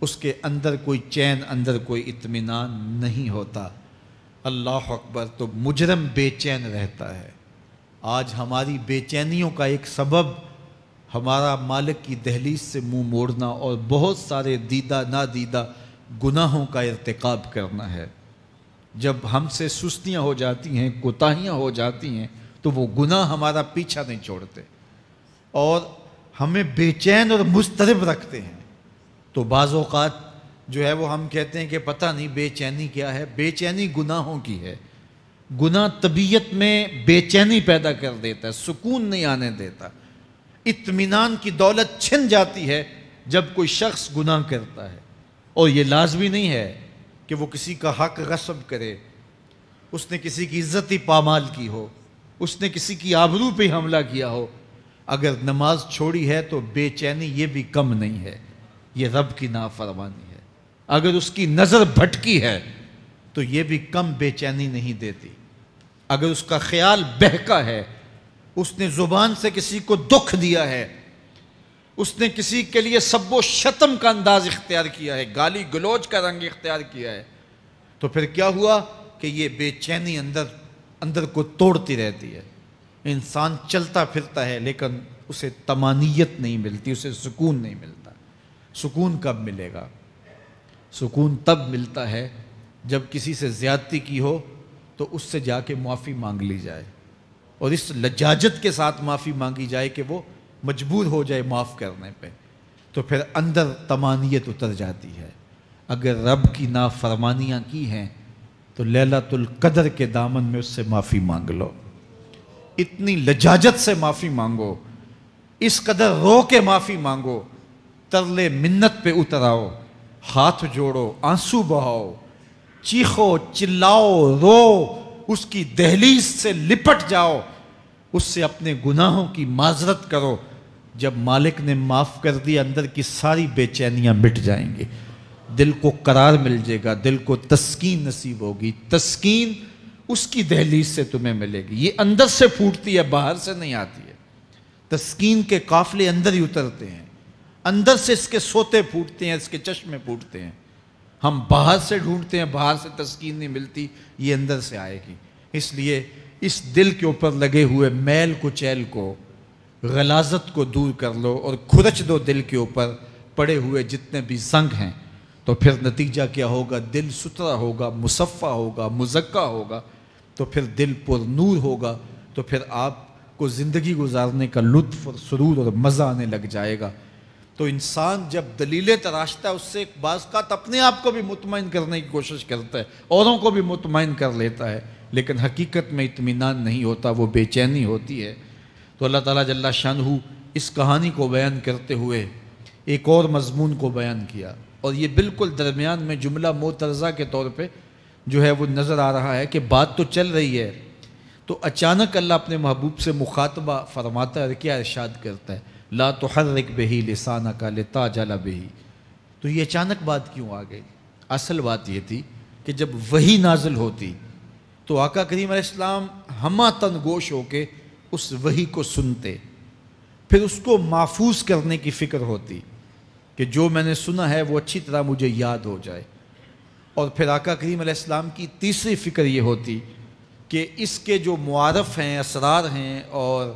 اس کے اندر کوئی چین، اندر کوئی اطمینان نہیں ہوتا۔ اللہ اکبر۔ تو مجرم بے چین رہتا ہے۔ آج ہماری بے چینیوں کا ایک سبب ہمارا مالک کی دہلیز سے منہ موڑنا اور بہت سارے دیدہ نادیدہ گناہوں کا ارتکاب کرنا ہے۔ جب ہم سے سستیاں ہو جاتی ہیں، کوتاہیاں ہو جاتی ہیں، تو وہ گناہ ہمارا پیچھا نہیں چھوڑتے اور ہمیں بے چین اور مضطرب رکھتے ہیں۔ تو بعض اوقات جو ہے وہ ہم کہتے ہیں کہ پتہ نہیں بے چینی کیا ہے۔ بے چینی گناہوں کی ہے۔ گناہ طبیعت میں بے چینی پیدا کر دیتا ہے، سکون نہیں آنے دیتا۔ اطمینان کی دولت چھن جاتی ہے جب کوئی شخص گناہ کرتا ہے، اور یہ لازمی نہیں ہے کہ وہ کسی کا حق غصب کرے، اس نے کسی کی عزت ہی پامال کی ہو، اس نے کسی کی آبرو پہ حملہ کیا ہو۔ اگر نماز چھوڑی ہے تو بے چینی یہ بھی کم نہیں ہے، یہ رب کی نافرمانی ہے۔ اگر اس کی نظر بھٹکی ہے تو یہ بھی کم بے چینی نہیں دیتی۔ اگر اس کا خیال بہکا ہے، اس نے زبان سے کسی کو دکھ دیا ہے، اس نے کسی کے لیے سب و شتم کا انداز اختیار کیا ہے، گالی گلوچ کا رنگ اختیار کیا ہے، تو پھر کیا ہوا کہ یہ بے چینی اندر کو توڑتی رہتی ہے۔ انسان چلتا پھرتا ہے لیکن اسے طمانینت نہیں ملتی، اسے سکون نہیں ملتا۔ سکون کب ملے گا؟ سکون تب ملتا ہے جب کسی سے زیادتی کی ہو تو اس سے جا کے معافی مانگ لی جائے، اور اس لجاجت کے ساتھ معافی مانگی جائے کہ وہ مجبور ہو جائے معاف کرنے پہ، تو پھر اندر طمانینت اتر جاتی ہے۔ اگر رب کی نافرمانیاں کی ہیں تو لیلۃ القدر کے دامن میں اس سے معافی مانگ لو، اتنی لجاجت سے معافی مانگو، اس قدر رو کے معافی مانگو، ترلے منت پہ اتر آؤ، ہاتھ جوڑو، آنسو بہاؤ، چیخو چلاؤ، رو، اس کی دہلیز سے لپٹ جاؤ اس سے اپنے گناہوں کی معذرت کرو. جب مالک نے معاف کر دیا اندر کی ساری بے چینیاں مٹ جائیں گی, دل کو قرار مل جائے گا, دل کو تسکین نصیب ہوگی. تسکین اس کی دہلیز سے تمہیں ملے گی. یہ اندر سے پھوٹتی ہے, باہر سے نہیں آتی ہے. تسکین کے قافلے اندر ہی اترتے ہیں, اندر سے اس کے سوتے پھوٹتے ہیں, اس کے چشمے پھوٹتے ہیں. ہم باہر سے ڈھونڈتے ہیں, باہر سے تسکین نہیں ملتی, یہ اندر سے آئے گی. اس لیے اس دل کے اوپر لگے ہوئے میل کچیل کو, غلاظت کو دور کر لو اور کھرچ دو دل کے اوپر پڑے ہوئے جتنے بھی زنگ ہیں. تو پھر نتیجہ کیا ہوگا؟ دل ستھرا ہوگا, مصفہ ہوگا, مزکا ہوگا. تو پھر دل پر نور ہوگا. تو پھر آپ کو زندگی گزارنے کا لطف اور سرور اور مزہ آنے لگ جائے گا. تو انسان جب دلیلیں تراشتا ہے, اس سے ایک بعض اوقات اپنے آپ کو بھی مطمئن کرنے کی کوشش کرتا ہے, اوروں کو بھی مطمئن کر لیتا ہے, لیکن حقیقت میں اطمینان نہیں ہوتا, وہ بے چینی ہوتی ہے. تو اللہ تعالیٰ جل شانہ اس کہانی کو بیان کرتے ہوئے ایک اور مضمون کو بیان کیا, اور یہ بالکل درمیان میں جملہ معترضہ کے طور پہ جو ہے وہ نظر آ رہا ہے کہ بات تو چل رہی ہے, تو اچانک اللہ اپنے محبوب سے مخاطبہ فرماتا ہے اور کیا ارشاد کرتا ہے؟ لا تحرک بہ لسانک لتعجل بہ. تو یہ اچانک بات کیوں آ گئی؟ اصل بات یہ تھی کہ جب وحی نازل ہوتی تو آقا کریم علیہ السلام ہمہ تن گوش ہو کے اس وحی کو سنتے, پھر اس کو محفوظ کرنے کی فکر ہوتی کہ جو میں نے سنا ہے وہ اچھی طرح مجھے یاد ہو جائے. اور پھر آقا کریم علیہ السلام کی تیسری فکر یہ ہوتی کہ اس کے جو معارف ہیں, اسرار ہیں, اور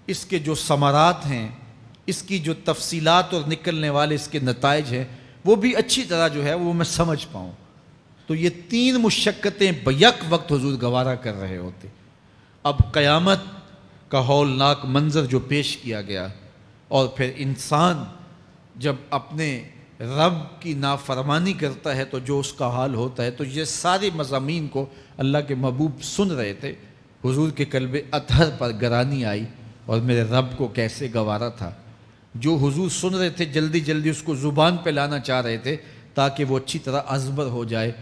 اس کے جو ثمرات ہیں, اس کی جو تفصیلات اور نکلنے والے اس کے نتائج ہیں, وہ بھی اچھی طرح جو ہے وہ میں سمجھ پاؤں. تو یہ تین مشقتیں بیک وقت حضور گوارا کر رہے ہوتے. اب قیامت کا ہولناک منظر جو پیش کیا گیا, اور پھر انسان جب اپنے رب کی نافرمانی کرتا ہے تو جو اس کا حال ہوتا ہے, تو یہ سارے مضامین کو اللہ کے محبوب سن رہے تھے. حضور کے قلب اطہر پر گرانی آئی, اور میرے رب کو کیسے گوارا تھا. جو حضور سن رہے تھے جلدی جلدی اس کو زبان پہ لانا چاہ رہے تھے تاکہ وہ اچھی طرح ازبر ہو جائے,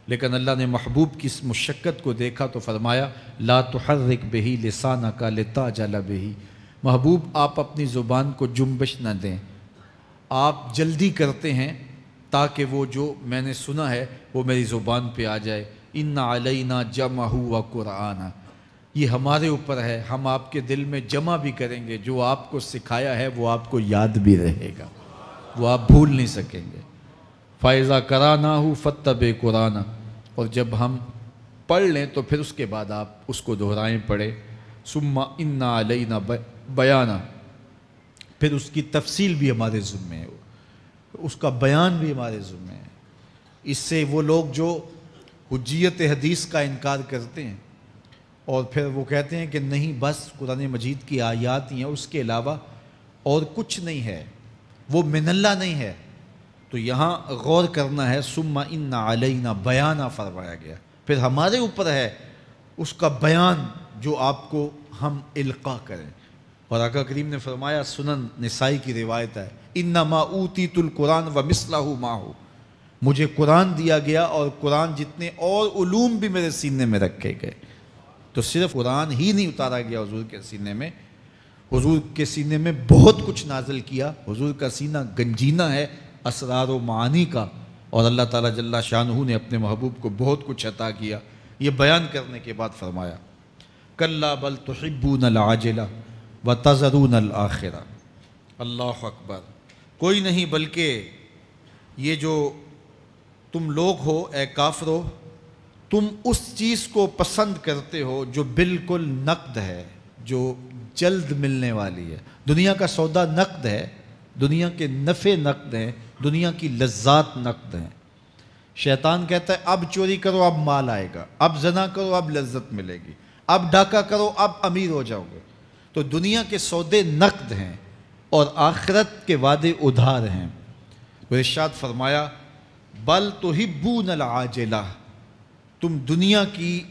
لیکن اللہ نے محبوب کی اس مشقت کو دیکھا تو فرمایا لا تحرک بہ لسانک لتعجل بہ. محبوب آپ اپنی زبان کو جنبش نہ دیں, آپ جلدی کرتے ہیں تاکہ وہ جو میں نے سنا ہے وہ میری زبان پہ آ جائے. ان علینا جمعہ و قرآن, یہ ہمارے اوپر ہے, ہم آپ کے دل میں جمع بھی کریں گے. جو آپ کو سکھایا ہے وہ آپ کو یاد بھی رہے گا, وہ آپ بھول نہیں سکیں گے. فَإِذَا قَرَأْنَاهُ فَاتَّبِعْ قُرْآنَهُ, اور جب ہم پڑھ لیں تو پھر اس کے بعد آپ اس کو دہرائیں پڑھیں. ثُمَّ إِنَّ عَلَيْنَا بَيَانًا, پھر اس کی تفصیل بھی ہمارے ذمہ ہے, اس کا بیان بھی ہمارے ذمہ ہے. اس سے وہ لوگ جو حجیت حدیث کا انکار کرتے ہیں اور پھر وہ کہتے ہیں کہ نہیں بس قرآن مجید کی آیات ہی ہیں, اس کے علاوہ اور کچھ نہیں ہے, وہ من اللہ نہیں ہے, تو یہاں غور کرنا ہے. ثم ان علینا بیانہ فرمایا گیا, پھر ہمارے اوپر ہے اس کا بیان جو آپ کو ہم القاء کریں. اور آقا کریم نے فرمایا, سنن نسائی کی روایت ہے, انما اوتیت القرآن ومثلہ معہ, مجھے قرآن دیا گیا اور قرآن جتنے اور علوم بھی میرے سینے میں رکھے گئے. تو صرف قرآن ہی نہیں اتارا گیا حضور کے سینے میں, حضور کے سینے میں بہت کچھ نازل کیا. حضور کا سینہ گنجینہ ہے اسرار و معانی کا, اور اللہ تعالیٰ جل شانہ نے اپنے محبوب کو بہت کچھ عطا کیا. یہ بیان کرنے کے بعد فرمایا کلا بل تحبون العاجلہ وتذرون الآخرہ. اللہ اکبر. کوئی نہیں بلکہ یہ جو تم لوگ ہو اے کافرو, تم اس چیز کو پسند کرتے ہو جو بالکل نقد ہے, جو جلد ملنے والی ہے. دنیا کا سودا نقد ہے, دنیا کے نفع نقد ہیں, دنیا کی لذات نقد ہیں. شیطان کہتا ہے اب چوری کرو اب مال آئے گا, اب زنا کرو اب لذت ملے گی, اب ڈاکہ کرو اب امیر ہو جاؤ گے. تو دنیا کے سودے نقد ہیں اور آخرت کے وعدے ادھار ہیں. تو ارشاد فرمایا بل تحبون العاجلہ, تم دنیا کی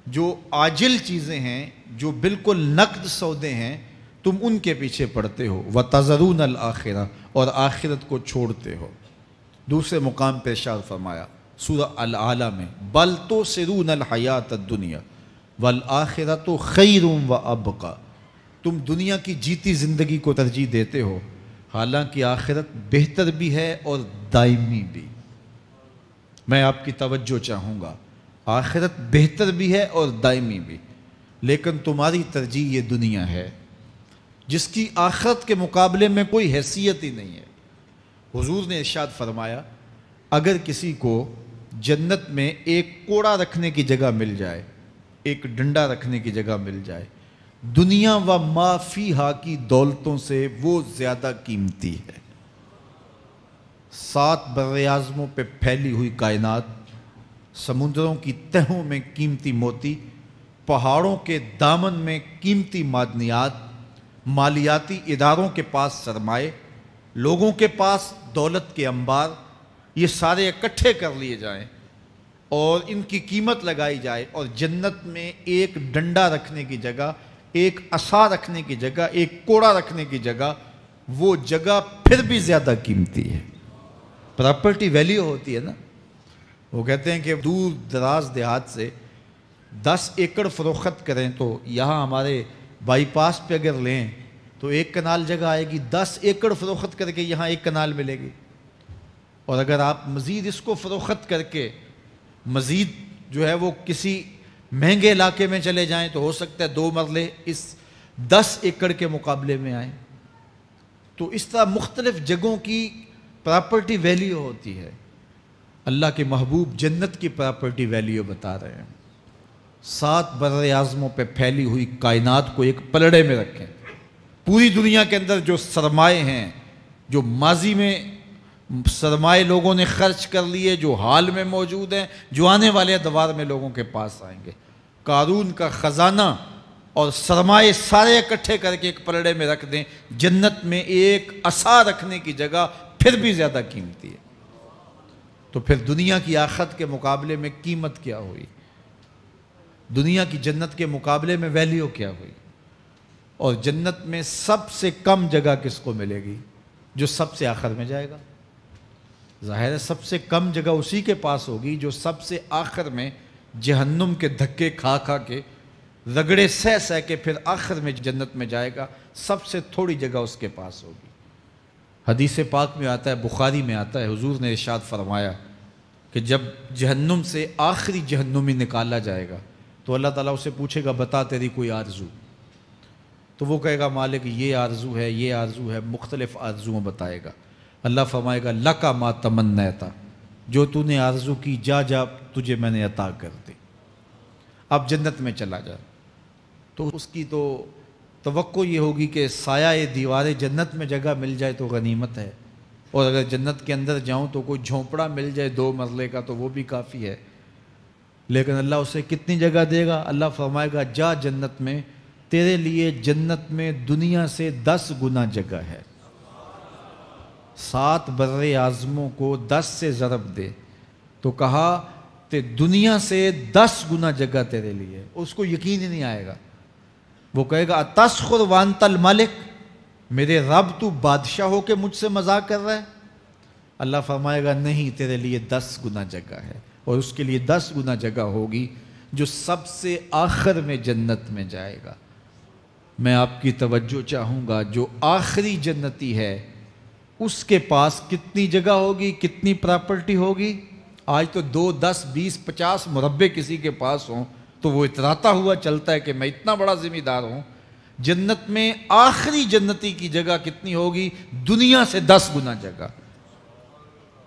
جو عاجل چیزیں ہیں, جو بالکل نقد سودے ہیں, تم ان کے پیچھے پڑتے ہو. وتذرون الآخرہ, اور آخرت کو چھوڑتے ہو. دوسرے مقام پہ ارشاد فرمایا سورہ الاعلیٰ میں بل تؤثرون الحیات الدنیا والآخرۃ خیر وابقیٰ, تم دنیا کی جیتی زندگی کو ترجیح دیتے ہو، حالانکہ آخرت بہتر بھی ہے اور دائمی بھی۔ میں آپ کی توجہ چاہوں گا، آخرت بہتر بھی ہے اور دائمی بھی، لیکن تمہاری ترجیح یہ دنیا ہے جس کی آخرت کے مقابلے میں کوئی حیثیت ہی نہیں ہے۔ حضور نے ارشاد فرمایا، اگر کسی کو جنت میں ایک کوڑا رکھنے کی جگہ مل جائے، ایک ڈنڈا رکھنے کی جگہ مل جائے، دنیا و ما فیہا کی دولتوں سے وہ زیادہ قیمتی ہے۔ 7 براعظموں پہ پھیلی ہوئی کائنات، سمندروں کی تہوں میں قیمتی موتی، پہاڑوں کے دامن میں قیمتی معدنیات، مالیاتی اداروں کے پاس سرمائے، لوگوں کے پاس دولت کے انبار، یہ سارے اکٹھے کر لیے جائیں اور ان کی قیمت لگائی جائے، اور جنت میں ایک ڈنڈا رکھنے کی جگہ، ایک عصا رکھنے کی جگہ، ایک کوڑا رکھنے کی جگہ، وہ جگہ پھر بھی زیادہ قیمتی ہے۔ پراپرٹی ویلیو ہوتی ہے نا، وہ کہتے ہیں کہ دور دراز دیہات سے 10 ایکڑ فروخت کریں تو یہاں ہمارے بائی پاس پہ اگر لیں تو 1 کنال جگہ آئے گی، 10 ایکڑ فروخت کر کے یہاں 1 کنال ملے گی۔ اور اگر آپ مزید اس کو فروخت کر کے مزید جو ہے وہ کسی مہنگے علاقے میں چلے جائیں تو ہو سکتا ہے 2 مرلے اس 10 ایکڑ کے مقابلے میں آئیں۔ تو اس طرح مختلف جگہوں کی پراپرٹی ویلیو ہوتی ہے۔ اللہ کے محبوب جنت کی پراپرٹی ویلیو بتا رہے ہیں۔ 7 براعظموں پہ پھیلی ہوئی کائنات کو ایک پلڑے میں رکھیں، پوری دنیا کے اندر جو سرمائے ہیں، جو ماضی میں سرمائے لوگوں نے خرچ کر لیے، جو حال میں موجود ہیں، جو آنے والے ادوار میں لوگوں کے پاس آئیں گے، قارون کا خزانہ اور سرمائے سارے اکٹھے کر کے ایک پلڑے میں رکھ دیں، جنت میں ایک عصا رکھنے کی جگہ پھر بھی زیادہ قیمتی ہے۔ تو پھر دنیا کی آخرت کے مقابلے میں قیمت کیا ہوئی؟ دنیا کی جنت کے مقابلے میں ویلیو کیا ہوئی؟ اور جنت میں سب سے کم جگہ کس کو ملے گی؟ جو سب سے آخر میں جائے گا۔ ظاہر ہے سب سے کم جگہ اسی کے پاس ہوگی جو سب سے آخر میں جہنم کے دھکے کھا کھا کے، رگڑے سہ سہ کے پھر آخر میں جنت میں جائے گا۔ سب سے تھوڑی جگہ اس کے پاس ہوگی۔ حدیث پاک میں آتا ہے، بخاری میں آتا ہے، حضور نے ارشاد فرمایا کہ جب جہنم سے آخری جہنمی نکالا جائے گا تو اللہ تعالیٰ اسے پوچھے گا، بتا تیری کوئی آرزو؟ تو وہ کہے گا، مالک یہ آرزو ہے، یہ آرزو ہے، مختلف آرزویں بتائے گا۔ اللہ فرمائے گا، لکا ما تمنیتا، جو تو نے آرزو کی جا جا تجھے میں نے عطا کر دی، اب جنت میں چلا جا۔ تو اس کی تو توقع یہ ہوگی کہ سایہ دیوار جنت میں جگہ مل جائے تو غنیمت ہے، اور اگر جنت کے اندر جاؤں تو کوئی جھونپڑا مل جائے 2 مرلے کا تو وہ بھی کافی ہے۔ لیکن اللہ اسے کتنی جگہ دے گا؟ اللہ فرمائے گا، جا جنت میں، تیرے لیے جنت میں دنیا سے 10 گنا جگہ ہے۔ 7 براعظموں کو 10 سے ضرب دے تو کہا کہ دنیا سے 10 گنا جگہ تیرے لیے۔ اس کو یقین ہی نہیں آئے گا، وہ کہے گا، اتسخر وانت الملک، میرے رب تو بادشاہ ہو کے مجھ سے مذاق کر رہا ہے؟ اللہ فرمائے گا، نہیں، تیرے لیے 10 گنا جگہ ہے، اور اس کے لیے 10 گنا جگہ ہوگی جو سب سے آخر میں جنت میں جائے گا۔ میں آپ کی توجہ چاہوں گا، جو آخری جنتی ہے اس کے پاس کتنی جگہ ہوگی، کتنی پراپرٹی ہوگی؟ آج تو 2، 10، 20، 50 مربع کسی کے پاس ہوں تو وہ اتراتا ہوا چلتا ہے کہ میں اتنا بڑا ذمہ دار ہوں۔ جنت میں آخری جنتی کی جگہ کتنی ہوگی؟ دنیا سے 10 گنا جگہ۔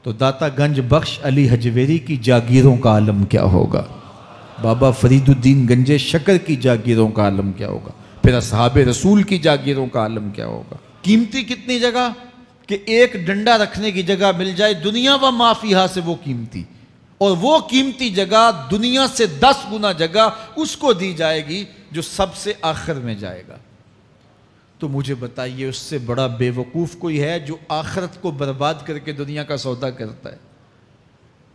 تو داتا گنج بخش علی حجویری کی جاگیروں کا عالم کیا ہوگا؟ بابا فرید الدین گنجے شکر کی جاگیروں کا عالم کیا ہوگا؟ پھر اصحاب رسول کی جاگیروں کا عالم کیا ہوگا؟ قیمتی کتنی جگہ کہ ایک ڈنڈا رکھنے کی جگہ مل جائے، دنیا و ما فیہا سے وہ قیمتی، اور وہ قیمتی جگہ دنیا سے 10 گنا جگہ اس کو دی جائے گی جو سب سے آخر میں جائے گا۔ تو مجھے بتائیے، اس سے بڑا بے وقوف کوئی ہے جو آخرت کو برباد کر کے دنیا کا سودا کرتا ہے؟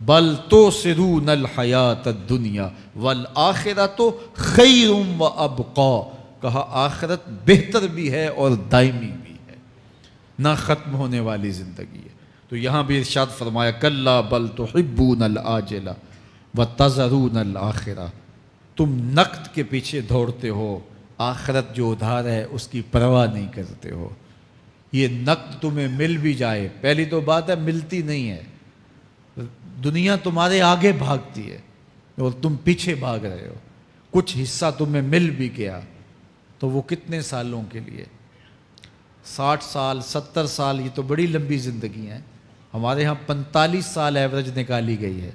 بل تؤثرون الحیات الدنیا والآخرۃ خیر وابقیٰ، کہا آخرت بہتر بھی ہے اور دائمی بھی ہے، نہ ختم ہونے والی زندگی ہے۔ تو یہاں بھی ارشاد فرمایا، کلا بل تحبون العاجلہ وتذرون الآخرہ، تم نقد کے پیچھے دوڑتے ہو، آخرت جو ادھار ہے اس کی پرواہ نہیں کرتے ہو۔ یہ نقد تمہیں مل بھی جائے، پہلی تو بات ہے ملتی نہیں ہے، دنیا تمہارے آگے بھاگتی ہے اور تم پیچھے بھاگ رہے ہو۔ کچھ حصہ تمہیں مل بھی گیا تو وہ کتنے سالوں کے لیے؟ 60 سال 70 سال، یہ تو بڑی لمبی زندگی ہیں۔ ہمارے ہاں 45 سال ایوریج نکالی گئی ہے۔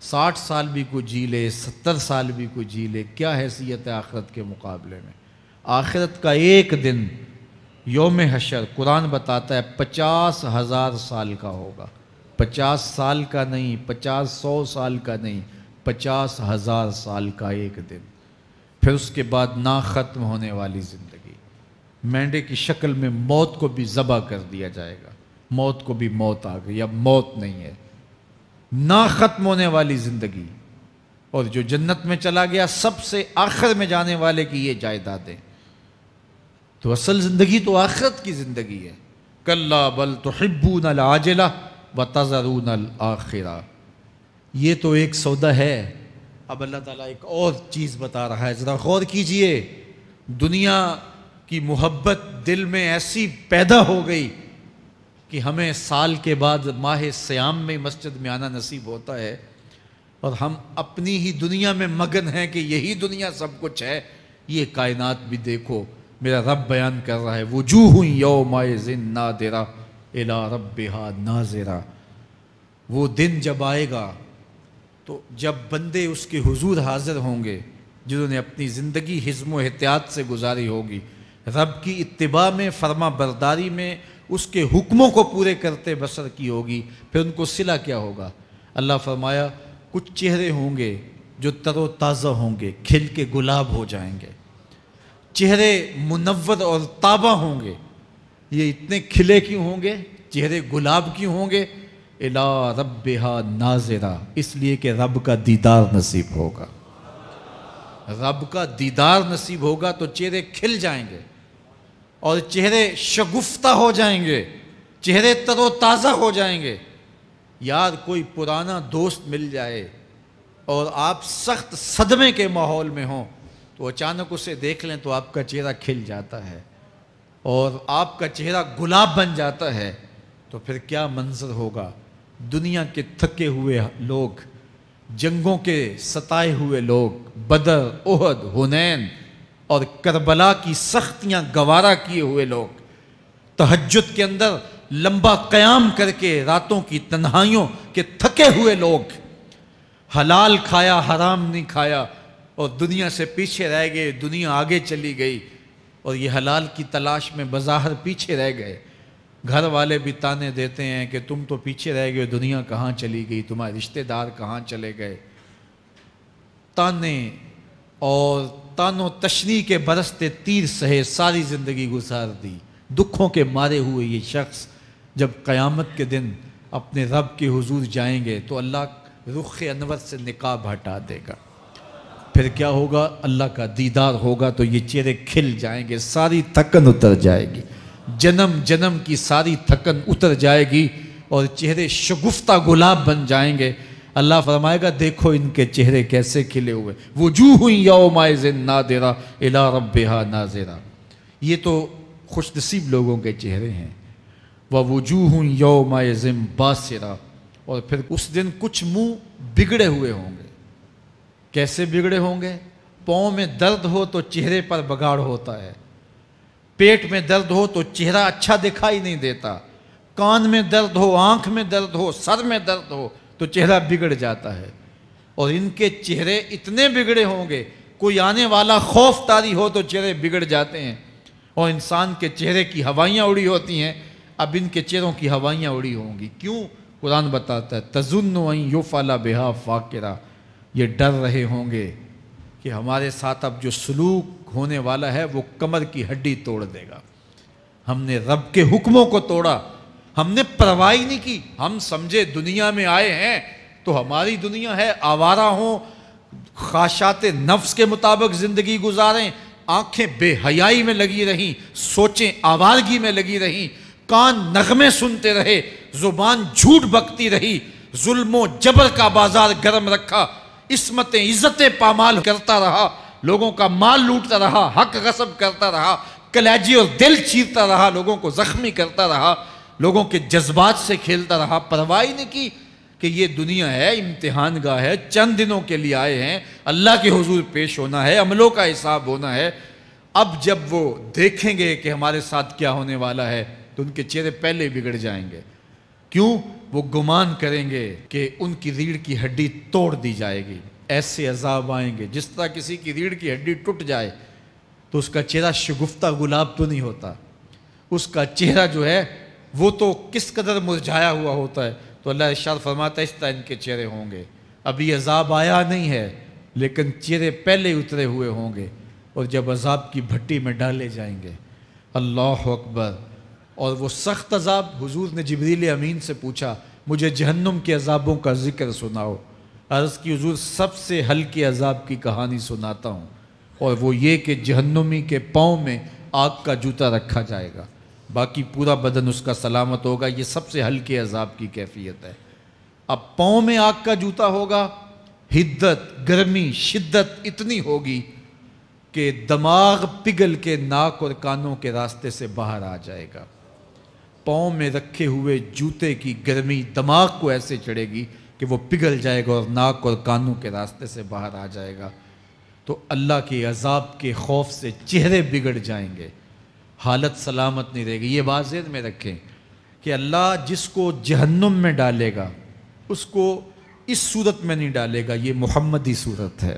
60 سال بھی کوئی جی لے، 70 سال بھی کوئی جی لے، کیا حیثیت ہے آخرت کے مقابلے میں؟ آخرت کا ایک دن یوم حشر قرآن بتاتا ہے 50,000 سال کا ہوگا۔ 50 سال کا نہیں، 100 سال کا نہیں، 50,000 سال کا ایک دن۔ پھر اس کے بعد نہ ختم ہونے والی زندگی، مینڈے کی شکل میں موت کو بھی ذبح کر دیا جائے گا۔ موت کو بھی موت آ گئی، اب موت نہیں ہے، نہ ختم ہونے والی زندگی۔ اور جو جنت میں چلا گیا سب سے آخر میں جانے والے کی یہ جائیدادیں۔ تو اصل زندگی تو آخرت کی زندگی ہے۔ کلا بل تحبون العاجلہ وتذرون الآخرہ، یہ تو ایک سودا ہے۔ اب اللہ تعالیٰ ایک اور چیز بتا رہا ہے، ذرا غور کیجئے۔ دنیا کی محبت دل میں ایسی پیدا ہو گئی کہ ہمیں سال کے بعد ماہ سیام میں مسجد میں آنا نصیب ہوتا ہے، اور ہم اپنی ہی دنیا میں مگن ہیں کہ یہی دنیا سب کچھ ہے۔ یہ کائنات بھی دیکھو، میرا رب بیان کر رہا ہے، وجوہ یومئذ ناظرہ الی ربہا ناظرہ۔ وہ دن جب آئے گا تو جب بندے اس کے حضور حاضر ہوں گے، جنہوں نے اپنی زندگی حزم و احتیاط سے گزاری ہوگی، رب کی اتباع میں، فرما برداری میں، اس کے حکموں کو پورے کرتے بسر کی ہوگی، پھر ان کو صلہ کیا ہوگا؟ اللہ فرمایا کچھ چہرے ہوں گے جو تر و تازہ ہوں گے، کھل کے گلاب ہو جائیں گے، چہرے منور اور تابہ ہوں گے۔ یہ اتنے کھلے کیوں ہوں گے؟ چہرے گلاب کیوں ہوں گے؟ الی ربہا ناظرہ، اس لیے کہ رب کا دیدار نصیب ہوگا۔ رب کا دیدار نصیب ہوگا تو چہرے کھل جائیں گے اور چہرے شگفتہ ہو جائیں گے، چہرے تر و تازہ ہو جائیں گے۔ یار کوئی پرانا دوست مل جائے اور آپ سخت صدمے کے ماحول میں ہوں تو اچانک اسے دیکھ لیں تو آپ کا چہرہ کھل جاتا ہے اور آپ کا چہرہ گلاب بن جاتا ہے، تو پھر کیا منظر ہوگا؟ دنیا کے تھکے ہوئے لوگ، جنگوں کے ستائے ہوئے لوگ، بدر، احد، حنین اور کربلا کی سختیاں گوارا کیے ہوئے لوگ، تہجد کے اندر لمبا قیام کر کے راتوں کی تنہائیوں کے تھکے ہوئے لوگ، حلال کھایا حرام نہیں کھایا اور دنیا سے پیچھے رہ گئے، دنیا آگے چلی گئی اور یہ حلال کی تلاش میں بظاہر پیچھے رہ گئے۔ گھر والے بھی تانے دیتے ہیں کہ تم تو پیچھے رہ گئے، دنیا کہاں چلی گئی، تمہارے رشتہ دار کہاں چلے گئے۔ تانے اور تان و تشنی کے برستے تیر سہے ساری زندگی گزار دی۔ دکھوں کے مارے ہوئے یہ شخص جب قیامت کے دن اپنے رب کے حضور جائیں گے تو اللہ رخ انور سے نقاب ہٹا دے گا۔ پھر کیا ہوگا؟ اللہ کا دیدار ہوگا تو یہ چہرے کھل جائیں گے، ساری تھکن اتر جائے گی، جنم جنم کی ساری تھکن اتر جائے گی اور چہرے شگفتہ گلاب بن جائیں گے۔ اللہ فرمائے گا دیکھو ان کے چہرے کیسے کھلے ہوئے، وجوہ یومئذ ناظرہ الی ربہا ناظرہ۔ یہ تو خوش نصیب لوگوں کے چہرے ہیں۔ ووجوہ یومئذ باسرہ، اور پھر اس دن کچھ منہ بگڑے ہوئے ہوں گے۔ کیسے بگڑے ہوں گے؟ پاؤں میں درد ہو تو چہرے پر بگاڑ ہوتا ہے، پیٹ میں درد ہو تو چہرہ اچھا دکھائی نہیں دیتا، کان میں درد ہو، آنکھ میں درد ہو، سر میں درد ہو تو چہرہ بگڑ جاتا ہے۔ اور ان کے چہرے اتنے بگڑے ہوں گے، کوئی آنے والا خوف طاری ہو تو چہرے بگڑ جاتے ہیں۔ اور انسان کے چہرے کی ہوائیاں اڑی ہوتی ہیں، اب ان کے چہروں کی ہوائیاں اڑی ہوں گی۔ کیوں؟ قرآن بتاتا ہے تظن ان یفعل بہا فاقرہ، یہ ڈر رہے ہوں گے کہ ہمارے ساتھ اب جو سلوک ہونے والا ہے وہ کمر کی ہڈی توڑ دے گا۔ ہم نے رب کے حکموں کو توڑا، ہم نے پرواہ نہیں کی، ہم سمجھے دنیا میں آئے ہیں تو ہماری دنیا ہے، آوارہ ہوں، خواہشات نفس کے مطابق زندگی گزاریں، آنکھیں بے حیائی میں لگی رہیں، سوچیں آوارگی میں لگی رہیں، کان نغمے سنتے رہے، زبان جھوٹ بکتی رہی، ظلم و جبر کا بازار گرم رکھا، عصمتیں عزتیں پامال کرتا رہا، لوگوں کا مال لوٹتا رہا، حق غصب کرتا رہا، کلیجے اور دل چیرتا رہا، لوگوں کو زخمی کرتا رہا، لوگوں کے جذبات سے کھیلتا رہا، پرواہ ہی نہیں کی کہ یہ دنیا ہے، امتحان گاہ ہے، چند دنوں کے لیے آئے ہیں، اللہ کے حضور پیش ہونا ہے، عملوں کا حساب ہونا ہے۔ اب جب وہ دیکھیں گے کہ ہمارے ساتھ کیا ہونے والا ہے تو ان کے چہرے پہلے بگڑ جائیں گے۔ کیوں؟ وہ گمان کریں گے کہ ان کی ریڑھ کی ہڈی توڑ دی جائے گی، ایسے عذاب آئیں گے جس طرح کسی کی ریڑھ کی ہڈی ٹوٹ جائے تو اس کا چہرہ شگفتہ گلاب تو نہیں ہوتا، اس کا چہرہ جو ہے وہ تو کس قدر مرجھایا ہوا ہوتا ہے۔ تو اللہ ارشاد فرماتا ہے اس طرح ان کے چہرے ہوں گے۔ ابھی عذاب آیا نہیں ہے لیکن چہرے پہلے اترے ہوئے ہوں گے، اور جب عذاب کی بھٹی میں ڈالے جائیں گے، اللہ اکبر، اور وہ سخت عذاب، حضور نے جبریل امین سے پوچھا مجھے جہنم کے عذابوں کا ذکر سناؤ۔ عرض کی حضور سب سے ہلکے عذاب کی کہانی سناتا ہوں، اور وہ یہ کہ جہنمی کے پاؤں میں آگ کا جوتا رکھا جائے گا، باقی پورا بدن اس کا سلامت ہوگا۔ یہ سب سے ہلکے عذاب کی کیفیت ہے۔ اب پاؤں میں آگ کا جوتا ہوگا، حدت، گرمی، شدت اتنی ہوگی کہ دماغ پگھل کے ناک اور کانوں کے راستے سے باہر آ جائے گا۔ پاؤں میں رکھے ہوئے جوتے کی گرمی دماغ کو ایسے چڑھے گی کہ وہ پگھل جائے گا اور ناک اور کانوں کے راستے سے باہر آ جائے گا۔ تو اللہ کے عذاب کے خوف سے چہرے بگڑ جائیں گے، حالت سلامت نہیں رہے گی۔ یہ بات ذہن میں رکھیں کہ اللہ جس کو جہنم میں ڈالے گا اس کو اس صورت میں نہیں ڈالے گا، یہ محمدی صورت ہے،